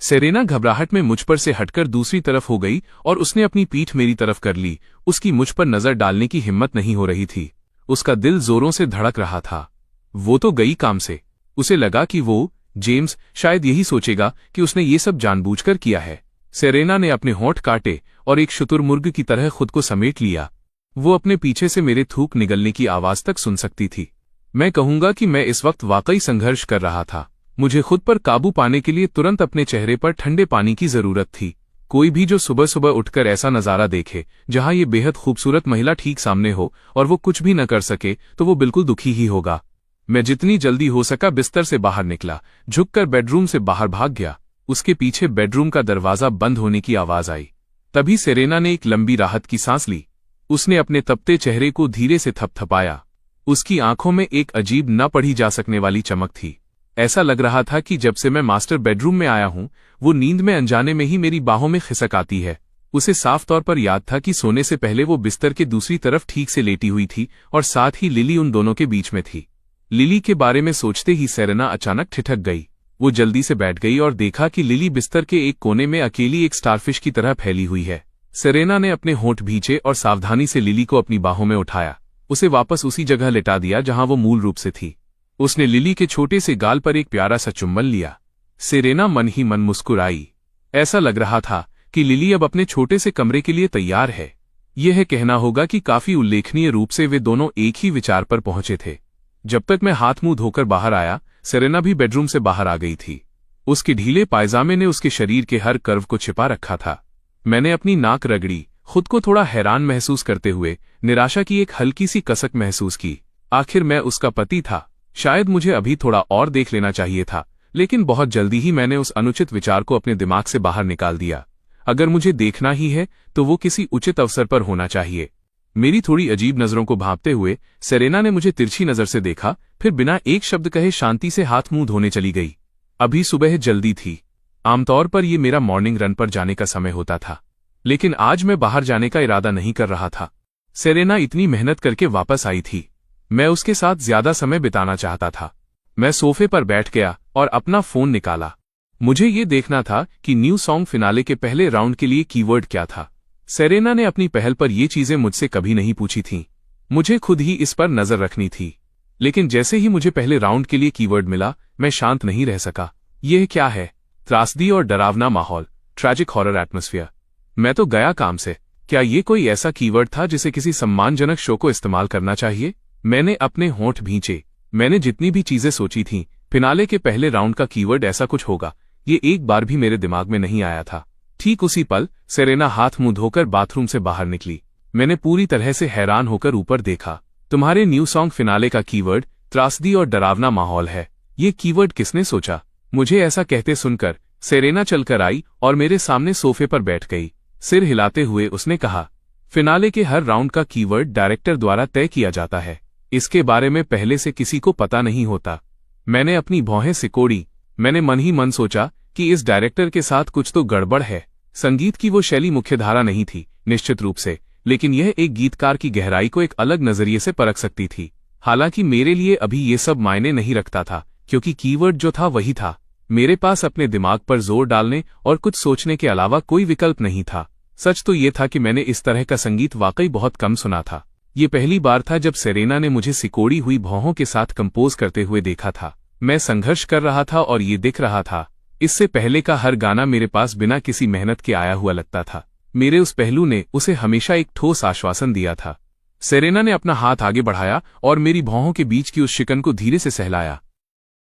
सेरेना घबराहट में मुझ पर से हटकर दूसरी तरफ हो गई और उसने अपनी पीठ मेरी तरफ कर ली। उसकी मुझ पर नजर डालने की हिम्मत नहीं हो रही थी। उसका दिल जोरों से धड़क रहा था। वो तो गई काम से। उसे लगा कि वो जेम्स शायद यही सोचेगा कि उसने ये सब जानबूझकर किया है। सेरेना ने अपने होंठ काटे और एक शुतुरमुर्ग की तरह खुद को समेट लिया। वो अपने पीछे से मेरे थूक निगलने की आवाज तक सुन सकती थी। मैं कहूंगा कि मैं इस वक्त वाकई संघर्ष कर रहा था। मुझे खुद पर काबू पाने के लिए तुरंत अपने चेहरे पर ठंडे पानी की जरूरत थी। कोई भी जो सुबह सुबह उठकर ऐसा नजारा देखे जहां ये बेहद खूबसूरत महिला ठीक सामने हो और वो कुछ भी न कर सके, तो वो बिल्कुल दुखी ही होगा। मैं जितनी जल्दी हो सका बिस्तर से बाहर निकला, झुककर बेडरूम से बाहर भाग गया। उसके पीछे बेडरूम का दरवाजा बंद होने की आवाज आई। तभी सेरेना ने एक लंबी राहत की सांस ली। उसने अपने तपते चेहरे को धीरे से थपथपाया। उसकी आंखों में एक अजीब न पढ़ी जा सकने वाली चमक थी। ऐसा लग रहा था कि जब से मैं मास्टर बेडरूम में आया हूं, वो नींद में अनजाने में ही मेरी बाहों में खिसक आती है। उसे साफ तौर पर याद था कि सोने से पहले वो बिस्तर के दूसरी तरफ ठीक से लेटी हुई थी और साथ ही लिली उन दोनों के बीच में थी। लिली के बारे में सोचते ही सेरेना अचानक ठिठक गई। वो जल्दी से बैठ गई और देखा कि लिली बिस्तर के एक कोने में अकेली एक स्टारफिश की तरह फैली हुई है। सेरेना ने अपने होंठ भींचे और सावधानी से लिली को अपनी बाहों में उठाया, उसे वापस उसी जगह लिटा दिया जहां वो मूल रूप से थी। उसने लिली के छोटे से गाल पर एक प्यारा सा चुम्बन लिया। सेरेना मन ही मन मुस्कुराई। ऐसा लग रहा था कि लिली अब अपने छोटे से कमरे के लिए तैयार है। यह कहना होगा कि काफी उल्लेखनीय रूप से वे दोनों एक ही विचार पर पहुंचे थे। जब तक मैं हाथ मुंह धोकर बाहर आया, सेरेना भी बेडरूम से बाहर आ गई थी। उसके ढीले पायजामे ने उसके शरीर के हर कर्व को छिपा रखा था। मैंने अपनी नाक रगड़ी, खुद को थोड़ा हैरान महसूस करते हुए निराशा की एक हल्की सी कसक महसूस की। आखिर मैं उसका पति था। शायद मुझे अभी थोड़ा और देख लेना चाहिए था, लेकिन बहुत जल्दी ही मैंने उस अनुचित विचार को अपने दिमाग से बाहर निकाल दिया। अगर मुझे देखना ही है तो वो किसी उचित अवसर पर होना चाहिए। मेरी थोड़ी अजीब नजरों को भांपते हुए सेरेना ने मुझे तिरछी नजर से देखा, फिर बिना एक शब्द कहे शांति से हाथ मुंह धोने चली गई। अभी सुबह जल्दी थी। आमतौर पर यह मेरा मॉर्निंग रन पर जाने का समय होता था, लेकिन आज मैं बाहर जाने का इरादा नहीं कर रहा था। सेरेना इतनी मेहनत करके वापस आई थी। मैं उसके साथ ज्यादा समय बिताना चाहता था। मैं सोफे पर बैठ गया और अपना फोन निकाला। मुझे ये देखना था कि न्यू सॉन्ग फिनाले के पहले राउंड के लिए कीवर्ड क्या था। सेरेना ने अपनी पहल पर ये चीजें मुझसे कभी नहीं पूछी थीं। मुझे खुद ही इस पर नजर रखनी थी। लेकिन जैसे ही मुझे पहले राउंड के लिए कीवर्ड मिला, मैं शांत नहीं रह सका। यह क्या है? त्रासदी और डरावना माहौल, ट्रैजिक हॉरर एटमॉस्फेयर। मैं तो गया काम से। क्या ये कोई ऐसा कीवर्ड था जिसे किसी सम्मानजनक शो को इस्तेमाल करना चाहिए? मैंने अपने होंठ भींचे। मैंने जितनी भी चीजें सोची थीं, फिनाले के पहले राउंड का कीवर्ड ऐसा कुछ होगा, ये एक बार भी मेरे दिमाग में नहीं आया था। ठीक उसी पल सेरेना हाथ मुंह धोकर बाथरूम से बाहर निकली। मैंने पूरी तरह से हैरान होकर ऊपर देखा। तुम्हारे न्यू सॉन्ग फिनाले का कीवर्ड त्रासदी और डरावना माहौल है। ये कीवर्ड किसने सोचा? मुझे ऐसा कहते सुनकर सेरेना चलकर आई और मेरे सामने सोफे पर बैठ गई। सिर हिलाते हुए उसने कहा, फिनाले के हर राउंड का कीवर्ड डायरेक्टर द्वारा तय किया जाता है। इसके बारे में पहले से किसी को पता नहीं होता। मैंने अपनी भौहें सिकोड़ी। मैंने मन ही मन सोचा कि इस डायरेक्टर के साथ कुछ तो गड़बड़ है। संगीत की वो शैली मुख्यधारा नहीं थी, निश्चित रूप से, लेकिन यह एक गीतकार की गहराई को एक अलग नजरिए से परख सकती थी। हालांकि मेरे लिए अभी ये सब मायने नहीं रखता था, क्योंकि कीवर्ड जो था वही था। मेरे पास अपने दिमाग पर जोर डालने और कुछ सोचने के अलावा कोई विकल्प नहीं था। सच तो ये था कि मैंने इस तरह का संगीत वाकई बहुत कम सुना था। ये पहली बार था जब सेरेना ने मुझे सिकोड़ी हुई भौहों के साथ कंपोज करते हुए देखा था। मैं संघर्ष कर रहा था और ये दिख रहा था। इससे पहले का हर गाना मेरे पास बिना किसी मेहनत के आया हुआ लगता था। मेरे उस पहलू ने उसे हमेशा एक ठोस आश्वासन दिया था। सेरेना ने अपना हाथ आगे बढ़ाया और मेरी भौहों के बीच की उस शिकन को धीरे से सहलाया।